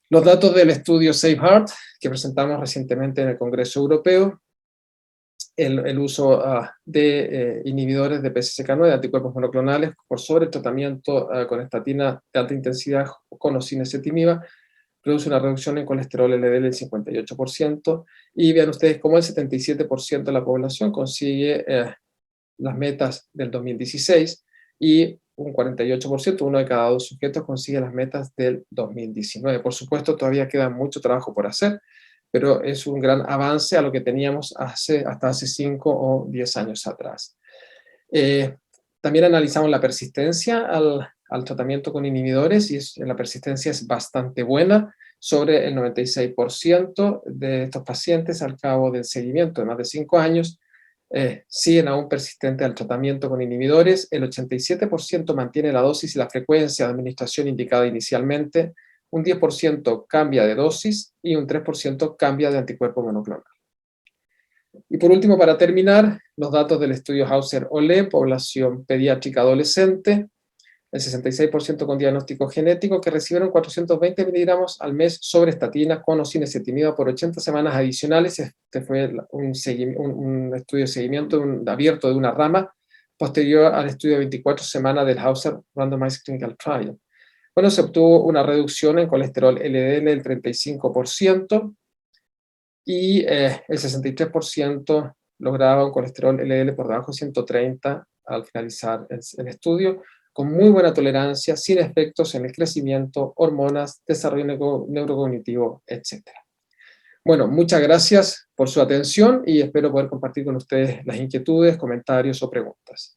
Los datos del estudio SAFEHEART, que presentamos recientemente en el Congreso Europeo, el uso de inhibidores de PCSK9, de anticuerpos monoclonales, por sobre el tratamiento con estatina de alta intensidad con o sin ezetimiba, produce una reducción en colesterol LDL del 58%, y vean ustedes cómo el 77% de la población consigue las metas del 2016, y un 48%, uno de cada dos sujetos, consigue las metas del 2019. Por supuesto, todavía queda mucho trabajo por hacer, pero es un gran avance a lo que teníamos hasta hace 5 o 10 años atrás. También analizamos la persistencia al tratamiento con inhibidores, y la persistencia es bastante buena, sobre el 96% de estos pacientes al cabo del seguimiento de más de 5 años, siguen aún persistentes al tratamiento con inhibidores. El 87% mantiene la dosis y la frecuencia de administración indicada inicialmente, un 10% cambia de dosis y un 3% cambia de anticuerpo monoclonal. Y por último, para terminar, los datos del estudio Hauser-Olé, población pediátrica adolescente, el 66% con diagnóstico genético, que recibieron 420 miligramos al mes sobre estatina con o sin ezetimiba por 80 semanas adicionales. Este fue un estudio de seguimiento abierto de una rama, posterior al estudio de 24 semanas del Hauser Randomized Clinical Trial. Bueno, se obtuvo una reducción en colesterol LDL del 35%, y el 63% lograba un colesterol LDL por debajo de 130 al finalizar el estudio, con muy buena tolerancia, sin efectos en el crecimiento, hormonas, desarrollo neurocognitivo, etc. Bueno, muchas gracias por su atención y espero poder compartir con ustedes las inquietudes, comentarios o preguntas.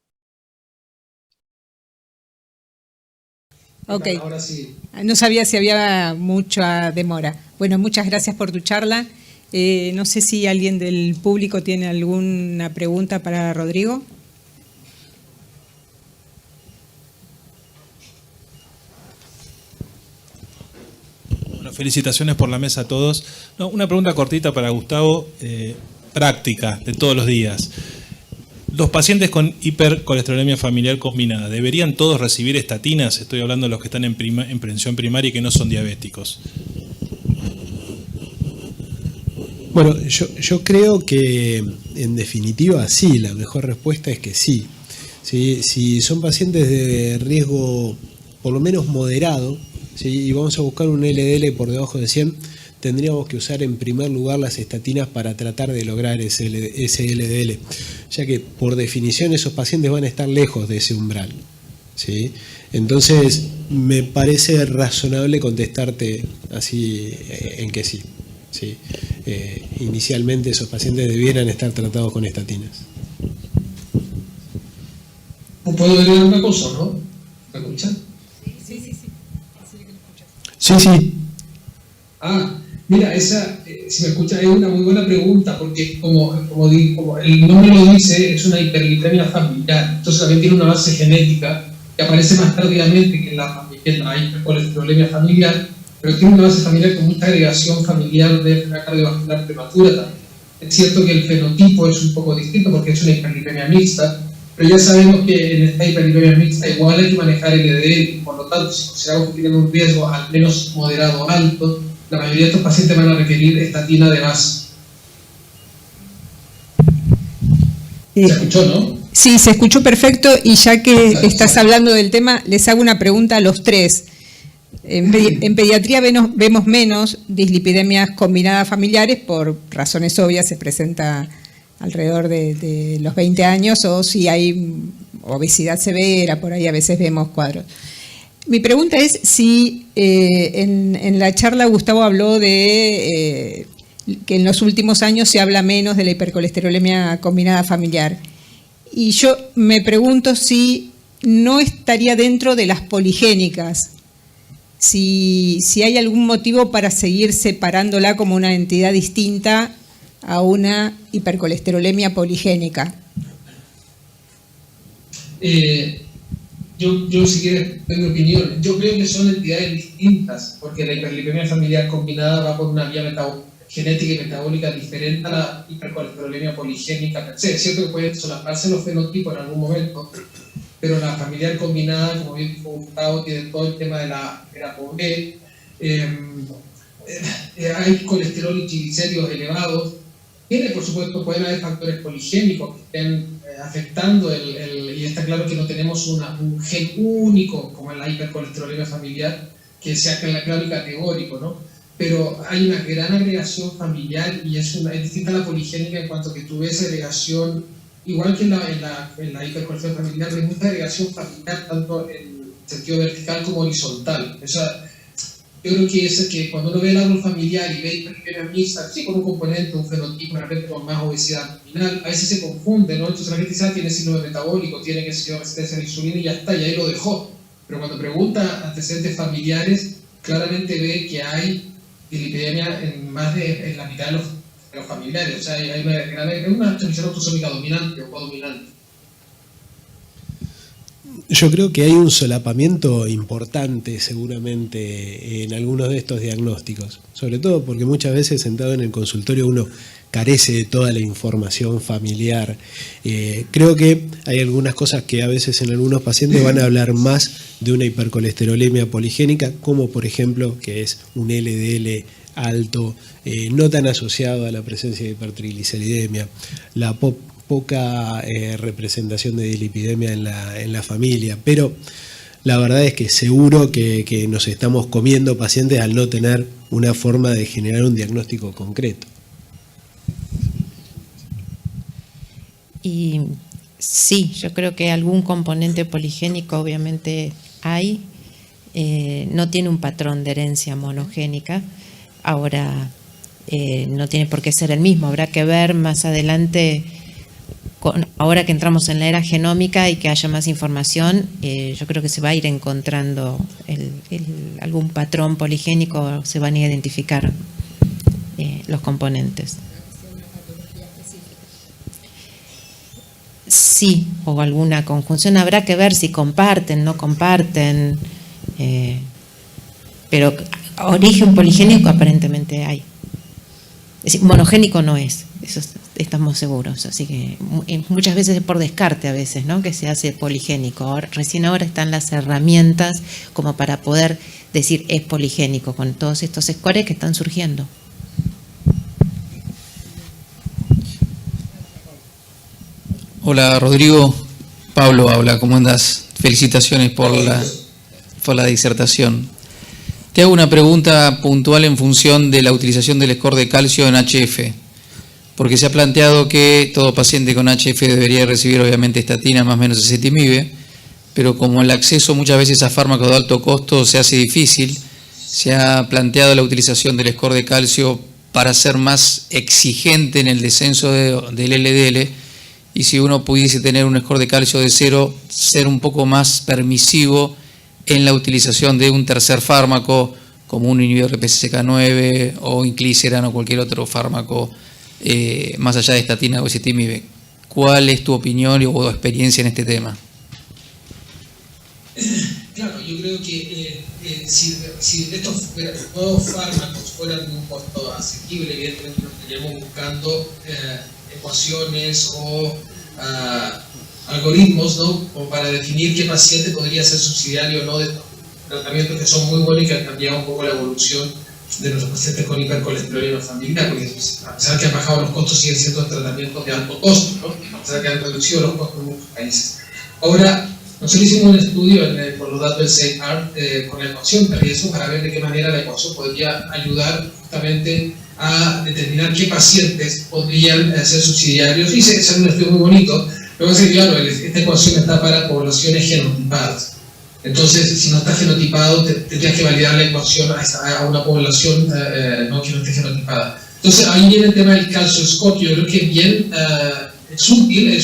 Ok, ahora sí. No sabía si había mucha demora. Bueno, muchas gracias por tu charla. No sé si alguien del público tiene alguna pregunta para Rodrigo. Bueno, felicitaciones por la mesa a todos. No, una pregunta cortita para Gustavo, práctica de todos los días. Los pacientes con hipercolesterolemia familiar combinada, ¿deberían todos recibir estatinas? Estoy hablando de los que están en prevención primaria y que no son diabéticos. Bueno, yo creo que en definitiva sí, la mejor respuesta es que sí. Si son pacientes de riesgo por lo menos moderado, ¿sí?, y vamos a buscar un LDL por debajo de 100, tendríamos que usar en primer lugar las estatinas para tratar de lograr ese LDL, ya que por definición esos pacientes van a estar lejos de ese umbral, ¿sí? Entonces me parece razonable contestarte así en que sí. Sí. Inicialmente esos pacientes debieran estar tratados con estatinas. ¿Puedo agregar una cosa, no? ¿Me escuchan? Sí. Mira, esa, si me escuchan, es una muy buena pregunta, porque como el nombre lo dice, es una hiperglicemia familiar, entonces también tiene una base genética que aparece más tardíamente que la hipercolesterolemia familiar, pero tiene una base familiar con mucha agregación familiar de enfermedad cardiovascular prematura también. Es cierto que el fenotipo es un poco distinto porque es una hiperglicemia mixta, pero ya sabemos que en esta hiperglicemia mixta igual hay que manejar el LDL, por lo tanto, si consideramos que tienen un riesgo al menos moderado o alto, la mayoría de estos pacientes van a requerir estatina de base. ¿Se escuchó, no? Sí, se escuchó perfecto, y ya que estás hablando del tema, les hago una pregunta a los tres. En pediatría vemos menos dislipidemias combinadas familiares, por razones obvias, se presenta alrededor de los 20 años, o si hay obesidad severa, por ahí a veces vemos cuadros. Mi pregunta es si en la charla Gustavo habló de que en los últimos años se habla menos de la hipercolesterolemia combinada familiar. Y yo me pregunto si no estaría dentro de las poligénicas, si hay algún motivo para seguir separándola como una entidad distinta a una hipercolesterolemia poligénica. Yo si quieres tengo opinión. Yo creo que son entidades distintas, porque la hiperlipemia familiar combinada va por una vía genética y metabólica diferente a la hipercolesterolemia poligénica per se. Es cierto que pueden solaparse los fenotipos en algún momento, pero la familiar combinada, como bien dijo Gustavo, tiene todo el tema de la ApoB, hay colesterol y triglicéridos elevados. Tiene, por supuesto, pueden haber factores poligénicos que estén afectando y está claro que no tenemos un gen único como en la hipercolesterolemia familiar que sea claro y categórico, ¿no? Pero hay una gran agregación familiar y es distinta a la poligénica en cuanto que tú ves agregación, igual que en la hipercolesterolemia familiar, hay mucha agregación familiar tanto en sentido vertical como horizontal. O sea, yo creo que es que cuando uno ve el árbol familiar y ve hipercolesterolemia mixta, sí, con un componente, un fenotipo, de repente con más obesidad abdominal, a veces se confunde, ¿no? Entonces la gente dice, tiene síndrome metabólico, tiene que ser resistencia a la insulina y ya está, y ahí lo dejó. Pero cuando pregunta antecedentes familiares, claramente ve que hay dislipidemia en la mitad de los familiares. O sea, hay una transmisión autosómica dominante o codominante. Yo creo que hay un solapamiento importante seguramente en algunos de estos diagnósticos, sobre todo porque muchas veces sentado en el consultorio uno carece de toda la información familiar. Creo que hay algunas cosas que a veces en algunos pacientes van a hablar más de una hipercolesterolemia poligénica, como por ejemplo que es un LDL alto, no tan asociado a la presencia de hipertrigliceridemia, la poca representación de dislipidemia en la familia, pero la verdad es que seguro que nos estamos comiendo pacientes al no tener una forma de generar un diagnóstico concreto. Y sí, yo creo que algún componente poligénico obviamente hay, no tiene un patrón de herencia monogénica, ahora no tiene por qué ser el mismo, habrá que ver más adelante, ahora que entramos en la era genómica y que haya más información, yo creo que se va a ir encontrando algún patrón poligénico, se van a identificar los componentes. Sí, o alguna conjunción, habrá que ver si comparten, no comparten, pero origen poligénico aparentemente hay. Es decir, monogénico no es, eso estamos seguros, así que muchas veces es por descarte a veces, ¿no?, que se hace poligénico. Recién ahora están las herramientas como para poder decir es poligénico con todos estos scores que están surgiendo. Hola Rodrigo, Pablo habla, ¿cómo andás? Felicitaciones por la disertación. Te hago una pregunta puntual en función de la utilización del score de calcio en HF, porque se ha planteado que todo paciente con HF debería recibir obviamente estatina más o menos ezetimibe, pero como el acceso muchas veces a fármacos de alto costo se hace difícil, se ha planteado la utilización del score de calcio para ser más exigente en el descenso del LDL, y si uno pudiese tener un score de calcio de 0, ser un poco más permisivo en la utilización de un tercer fármaco, como un inhibidor de PCSK9 o inclisiran o cualquier otro fármaco, más allá de estatina o ezetimibe. ¿Cuál es tu opinión o experiencia en este tema? Claro, yo creo que si estos nuevos fármacos fueran de un costo asequible, evidentemente no estaríamos buscando ecuaciones o algoritmos, ¿no?, como para definir qué paciente podría ser subsidiario o no de estos tratamientos que son muy buenos y que han cambiado un poco la evolución de nuestros pacientes con hipercolesterolemia familiar, porque a pesar de que han bajado los costos, siguen siendo tratamientos de alto costo, ¿no?, a pesar de que han reducido los costos en muchos países. Ahora, nosotros hicimos un estudio con los datos del SAFER con la ecuación de riesgo para ver de qué manera la ecuación podría ayudar justamente a determinar qué pacientes podrían ser subsidiarios, y se hace un estudio muy bonito. Luego es que, claro, esta ecuación está para poblaciones genotipadas. Entonces, si no está genotipado, tendrías que validar la ecuación a una población no que no esté genotipada. Entonces, ahí viene el tema del calcio score, yo creo que bien es útil,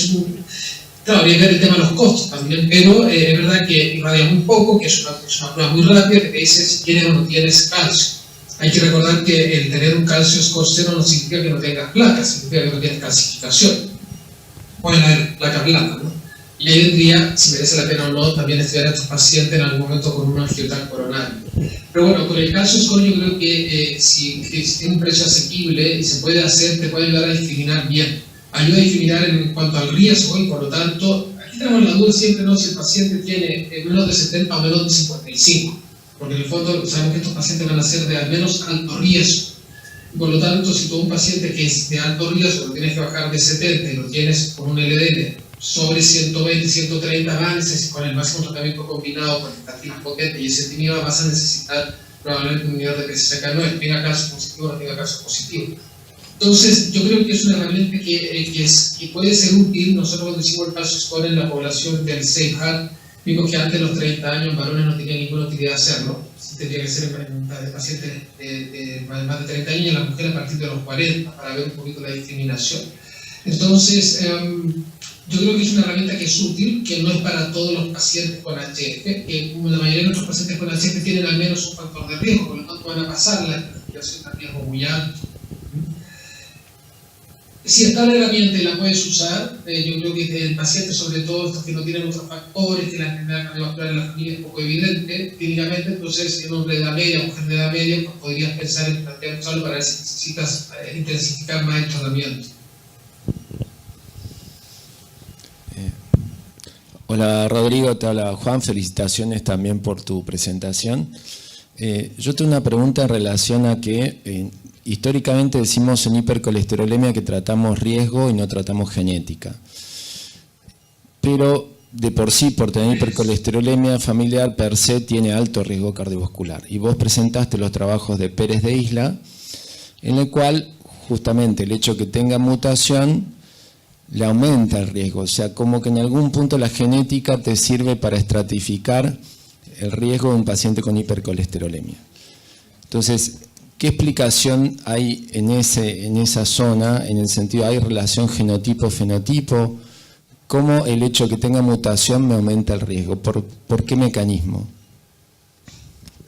claro, habría que ver el tema de los costos también, pero es verdad que irradia muy poco, que es una prueba muy rápida que te dice si tienes o no tienes calcio. Hay que recordar que el tener un calcio score 0 no significa que no tengas placas, significa que no tienes calcificación. Pueden haber placas blancas, ¿no? Y ahí vendría, si merece la pena o no, también estudiar a estos pacientes en algún momento con un angiotracto coronario. Pero bueno, con el calcio score yo creo que si tiene un precio asequible y se puede hacer, te puede ayudar a discriminar bien. Ayuda a discriminar en cuanto al riesgo y por lo tanto, aquí tenemos la duda siempre, ¿no?, si el paciente tiene menos de 70 o menos de 55, porque en el fondo sabemos que estos pacientes van a ser de al menos alto riesgo. Por lo tanto, si tú un paciente que es de alto riesgo lo tienes que bajar de 70 y lo tienes con un LDL sobre 120, 130 avances, con el máximo tratamiento combinado con estatina potente y ezetimiba, vas a necesitar probablemente un nivel de PCSK9, tenga caso positivo o no tenga caso positivo. Entonces, yo creo que es una herramienta que puede ser útil. Nosotros cuando hicimos el calcio score en la población del Safe Heart, vimos que antes de los 30 años varones no tenían ninguna utilidad hacerlo. Sí tendría que ser en pacientes de más de 30 años y en las mujeres a partir de los 40 para ver un poquito la discriminación. Entonces, yo creo que es una herramienta que es útil, que no es para todos los pacientes con HF, que como la mayoría de nuestros pacientes con HF tienen al menos un factor de riesgo, por lo tanto van a pasar la investigación a riesgo muy alto. Si está la herramienta y la puedes usar, yo creo que el paciente, sobre todo estos que no tienen otros factores, que la enfermedad cardiovascular en la familia es poco evidente clínicamente, entonces en hombre de edad media, mujer de edad media, pues podrías pensar en plantear usarlo para ver si necesitas intensificar más el tratamiento. Hola Rodrigo, te habla Juan, felicitaciones también por tu presentación. Yo tengo una pregunta en relación a que históricamente decimos en hipercolesterolemia que tratamos riesgo y no tratamos genética. Pero de por sí, por tener hipercolesterolemia familiar per se, tiene alto riesgo cardiovascular. Y vos presentaste los trabajos de Pérez de Isla, en el cual justamente el hecho que tenga mutación le aumenta el riesgo. O sea, como que en algún punto la genética te sirve para estratificar el riesgo de un paciente con hipercolesterolemia. Entonces, ¿qué explicación hay en esa zona, en el sentido, hay relación genotipo-fenotipo? ¿Cómo el hecho de que tenga mutación me aumenta el riesgo? ¿Por qué mecanismo?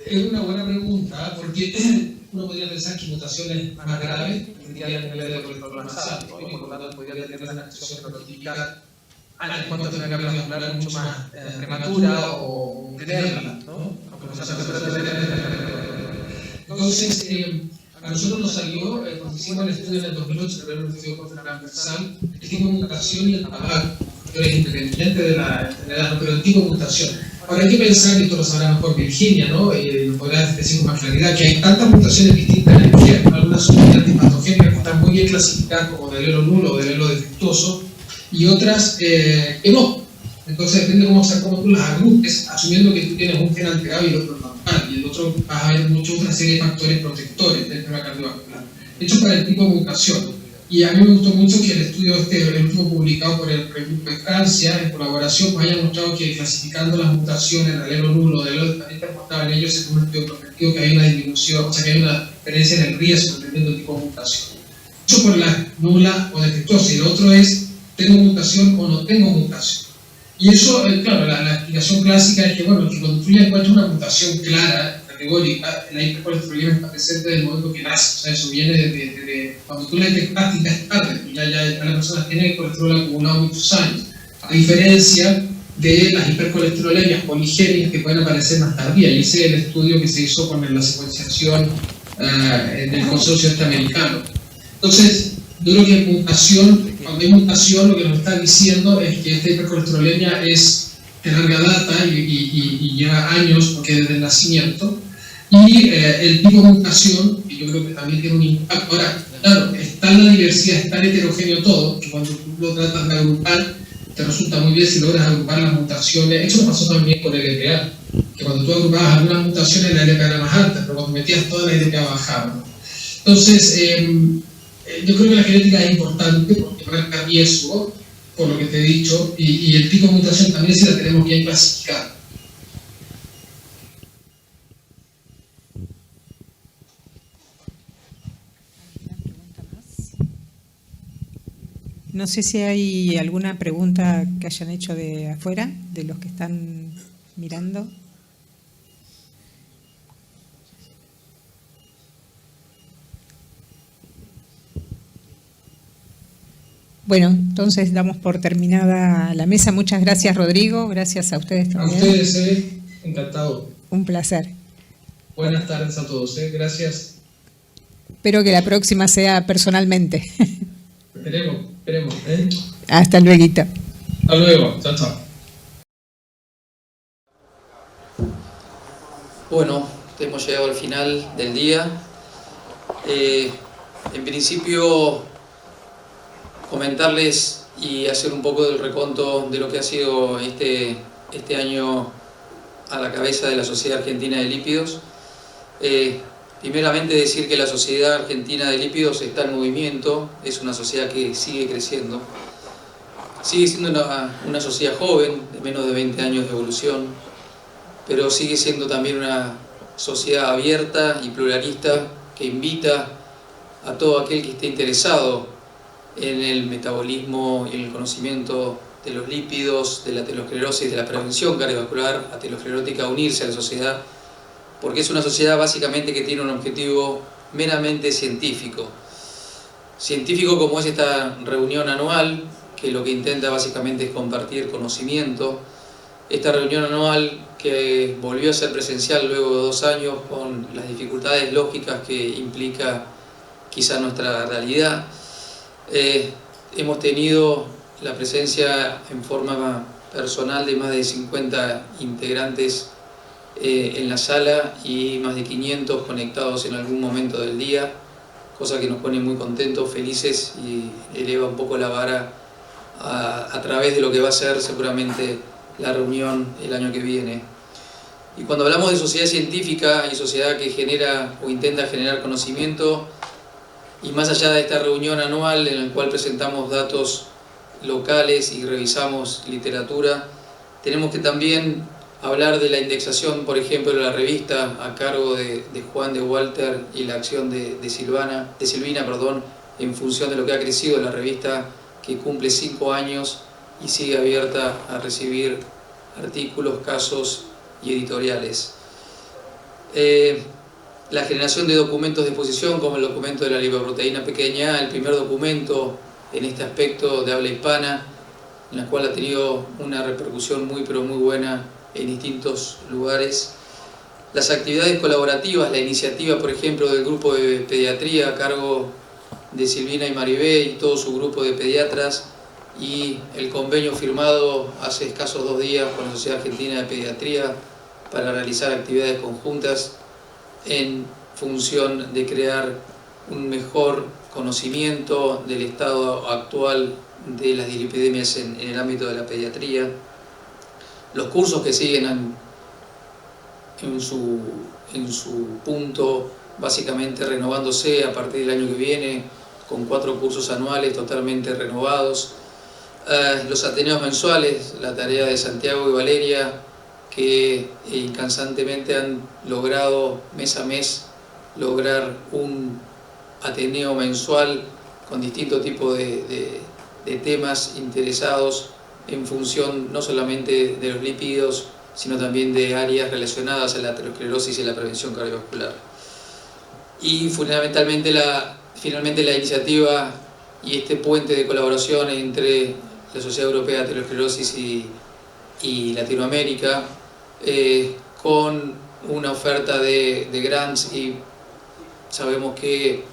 Es una buena pregunta, porque uno podría pensar que mutaciones más graves tendrían el nivel de colesterol más alto, y por lo tanto podría tener una acción fenotípica en cuanto a tener cardiovascular mucho más prematura o tenerla, ¿no? Entonces, a nosotros nos salió, cuando hicimos el estudio en el 2008, que era un estudio transversal, el tipo de mutación y el tabaco, que es independiente de la enfermedad, pero el tipo de mutación. Ahora hay que pensar, y esto lo sabrá mejor Virginia, ¿no? Y lo podrá decir con más claridad, que hay tantas mutaciones distintas en el gen, algunas son antipatogénicas que están muy bien clasificadas como de alelo nulo o de alelo defectuoso, y otras que no. Entonces depende cómo tú las agrupes, asumiendo que tú tienes un gen alterado y el otro normal, y el otro vas a ver otra serie de factores protectores del sistema cardiovascular. Hecho para el tipo de mutación. Y a mí me gustó mucho que el estudio el último publicado por el grupo de Francia, en colaboración, pues haya mostrado que clasificando las mutaciones, el alelo nulo, el alelo diferente, mostraban ellos en un estudio prospectivo que hay una disminución, o sea que hay una diferencia en el riesgo dependiendo del tipo de mutación. Hecho por la nula o defectuosa, y el otro es, ¿tengo mutación o no tengo mutación? Y eso, claro, la explicación clásica es que, bueno, que cuando tú ya encuentras una mutación clara, categórica, la hipercolesterolemia está presente desde el momento que nace. O sea, eso viene de cuando tú la detectaste y ya es tarde, ya la persona tiene el colesterol acumulado muchos años. A diferencia de las hipercolesterolemias poligénicas que pueden aparecer más tardía, y ese es el estudio que se hizo con la secuenciación del consorcio americano. Entonces, yo creo que cuando hay mutación, lo que nos está diciendo es que esta hipercolesterolemia es de larga data y lleva años, porque desde el nacimiento, y el tipo de mutación, que yo creo que también tiene un impacto. Ahora, claro, está en la diversidad, es tan heterogéneo todo, que cuando tú lo tratas de agrupar, te resulta muy bien si logras agrupar las mutaciones. Eso me pasó también con el LPA, que cuando tú agrupabas algunas mutaciones, la LPA era más alta, pero cuando metías toda la LPA bajaba, ¿no? Entonces, yo creo que la genética es importante porque marca riesgo, por lo que te he dicho, y el tipo de mutación también si la tenemos bien clasificada. No sé si hay alguna pregunta que hayan hecho de afuera, de los que están mirando. Bueno, entonces damos por terminada la mesa. Muchas gracias, Rodrigo. Gracias a ustedes A también. ustedes, encantado. Un placer. Buenas tardes a todos, gracias. Espero que la próxima sea personalmente. Esperemos. Hasta luego. Hasta luego, chao, chao. Bueno, hemos llegado al final del día. En principio, comentarles y hacer un poco del reconto de lo que ha sido este año a la cabeza de la Sociedad Argentina de Lípidos. Primeramente decir que la Sociedad Argentina de Lípidos está en movimiento, es una sociedad que sigue creciendo. Sigue siendo una sociedad joven, de menos de 20 años de evolución, pero sigue siendo también una sociedad abierta y pluralista que invita a todo aquel que esté interesado en el metabolismo y en el conocimiento de los lípidos, de la aterosclerosis, de la prevención cardiovascular aterosclerótica a unirse a la sociedad, porque es una sociedad básicamente que tiene un objetivo meramente científico. Científico como es esta reunión anual, que lo que intenta básicamente es compartir conocimiento. Esta reunión anual que volvió a ser presencial luego de 2 años con las dificultades lógicas que implica quizá nuestra realidad. Hemos tenido la presencia en forma personal de más de 50 integrantes en la sala y más de 500 conectados en algún momento del día, cosa que nos pone muy contentos, felices y eleva un poco la vara a través de lo que va a ser seguramente la reunión el año que viene. Y cuando hablamos de sociedad científica y sociedad que genera o intenta generar conocimiento, y más allá de esta reunión anual en la cual presentamos datos locales y revisamos literatura, tenemos que también hablar de la indexación, por ejemplo, de la revista a cargo de Juan de Walter y la acción de Silvina, en función de lo que ha crecido la revista, que cumple 5 años y sigue abierta a recibir artículos, casos y editoriales. La generación de documentos de exposición, como el documento de la lipoproteína pequeña, el primer documento en este aspecto de habla hispana, en la cual ha tenido una repercusión muy pero muy buena en distintos lugares. Las actividades colaborativas, la iniciativa, por ejemplo, del grupo de pediatría a cargo de Silvina y Maribé y todo su grupo de pediatras, y el convenio firmado hace escasos 2 días con la Sociedad Argentina de Pediatría para realizar actividades conjuntas en función de crear un mejor conocimiento del estado actual de las dislipidemias en el ámbito de la pediatría. Los cursos que siguen en su punto, básicamente renovándose a partir del año que viene, con 4 cursos anuales totalmente renovados. Los ateneos mensuales, la tarea de Santiago y Valeria, que incansantemente han logrado mes a mes lograr un ateneo mensual con distintos tipos de temas interesados en función no solamente de los lípidos, sino también de áreas relacionadas a la aterosclerosis y la prevención cardiovascular. Y finalmente la iniciativa y este puente de colaboración entre la Sociedad Europea de Aterosclerosis y Latinoamérica, con una oferta de grants, y sabemos que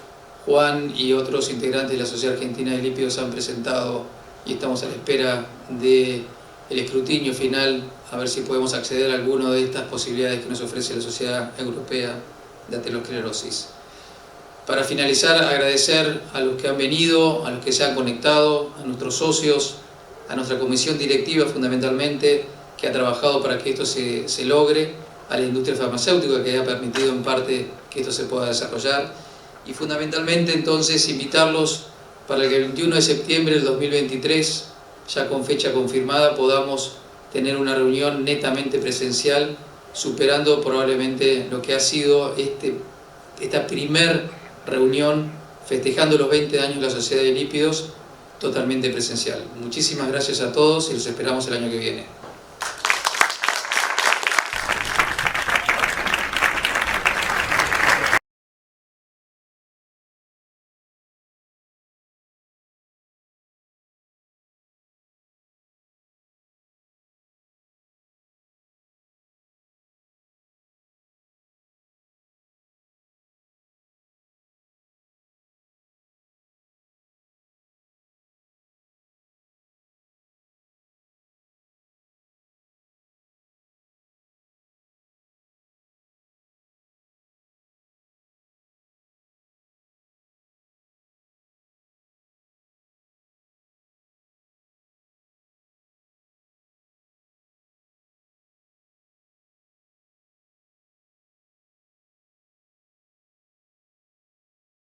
Juan y otros integrantes de la Sociedad Argentina de Lípidos han presentado y estamos a la espera del escrutinio final a ver si podemos acceder a alguna de estas posibilidades que nos ofrece la Sociedad Europea de Aterosclerosis. Para finalizar, agradecer a los que han venido, a los que se han conectado, a nuestros socios, a nuestra comisión directiva fundamentalmente, que ha trabajado para que esto se logre, a la industria farmacéutica que ha permitido en parte que esto se pueda desarrollar, y fundamentalmente entonces invitarlos para que el 21 de septiembre del 2023, ya con fecha confirmada, podamos tener una reunión netamente presencial, superando probablemente lo que ha sido esta primer reunión festejando los 20 años de la Sociedad de Lípidos totalmente presencial. Muchísimas gracias a todos y los esperamos el año que viene.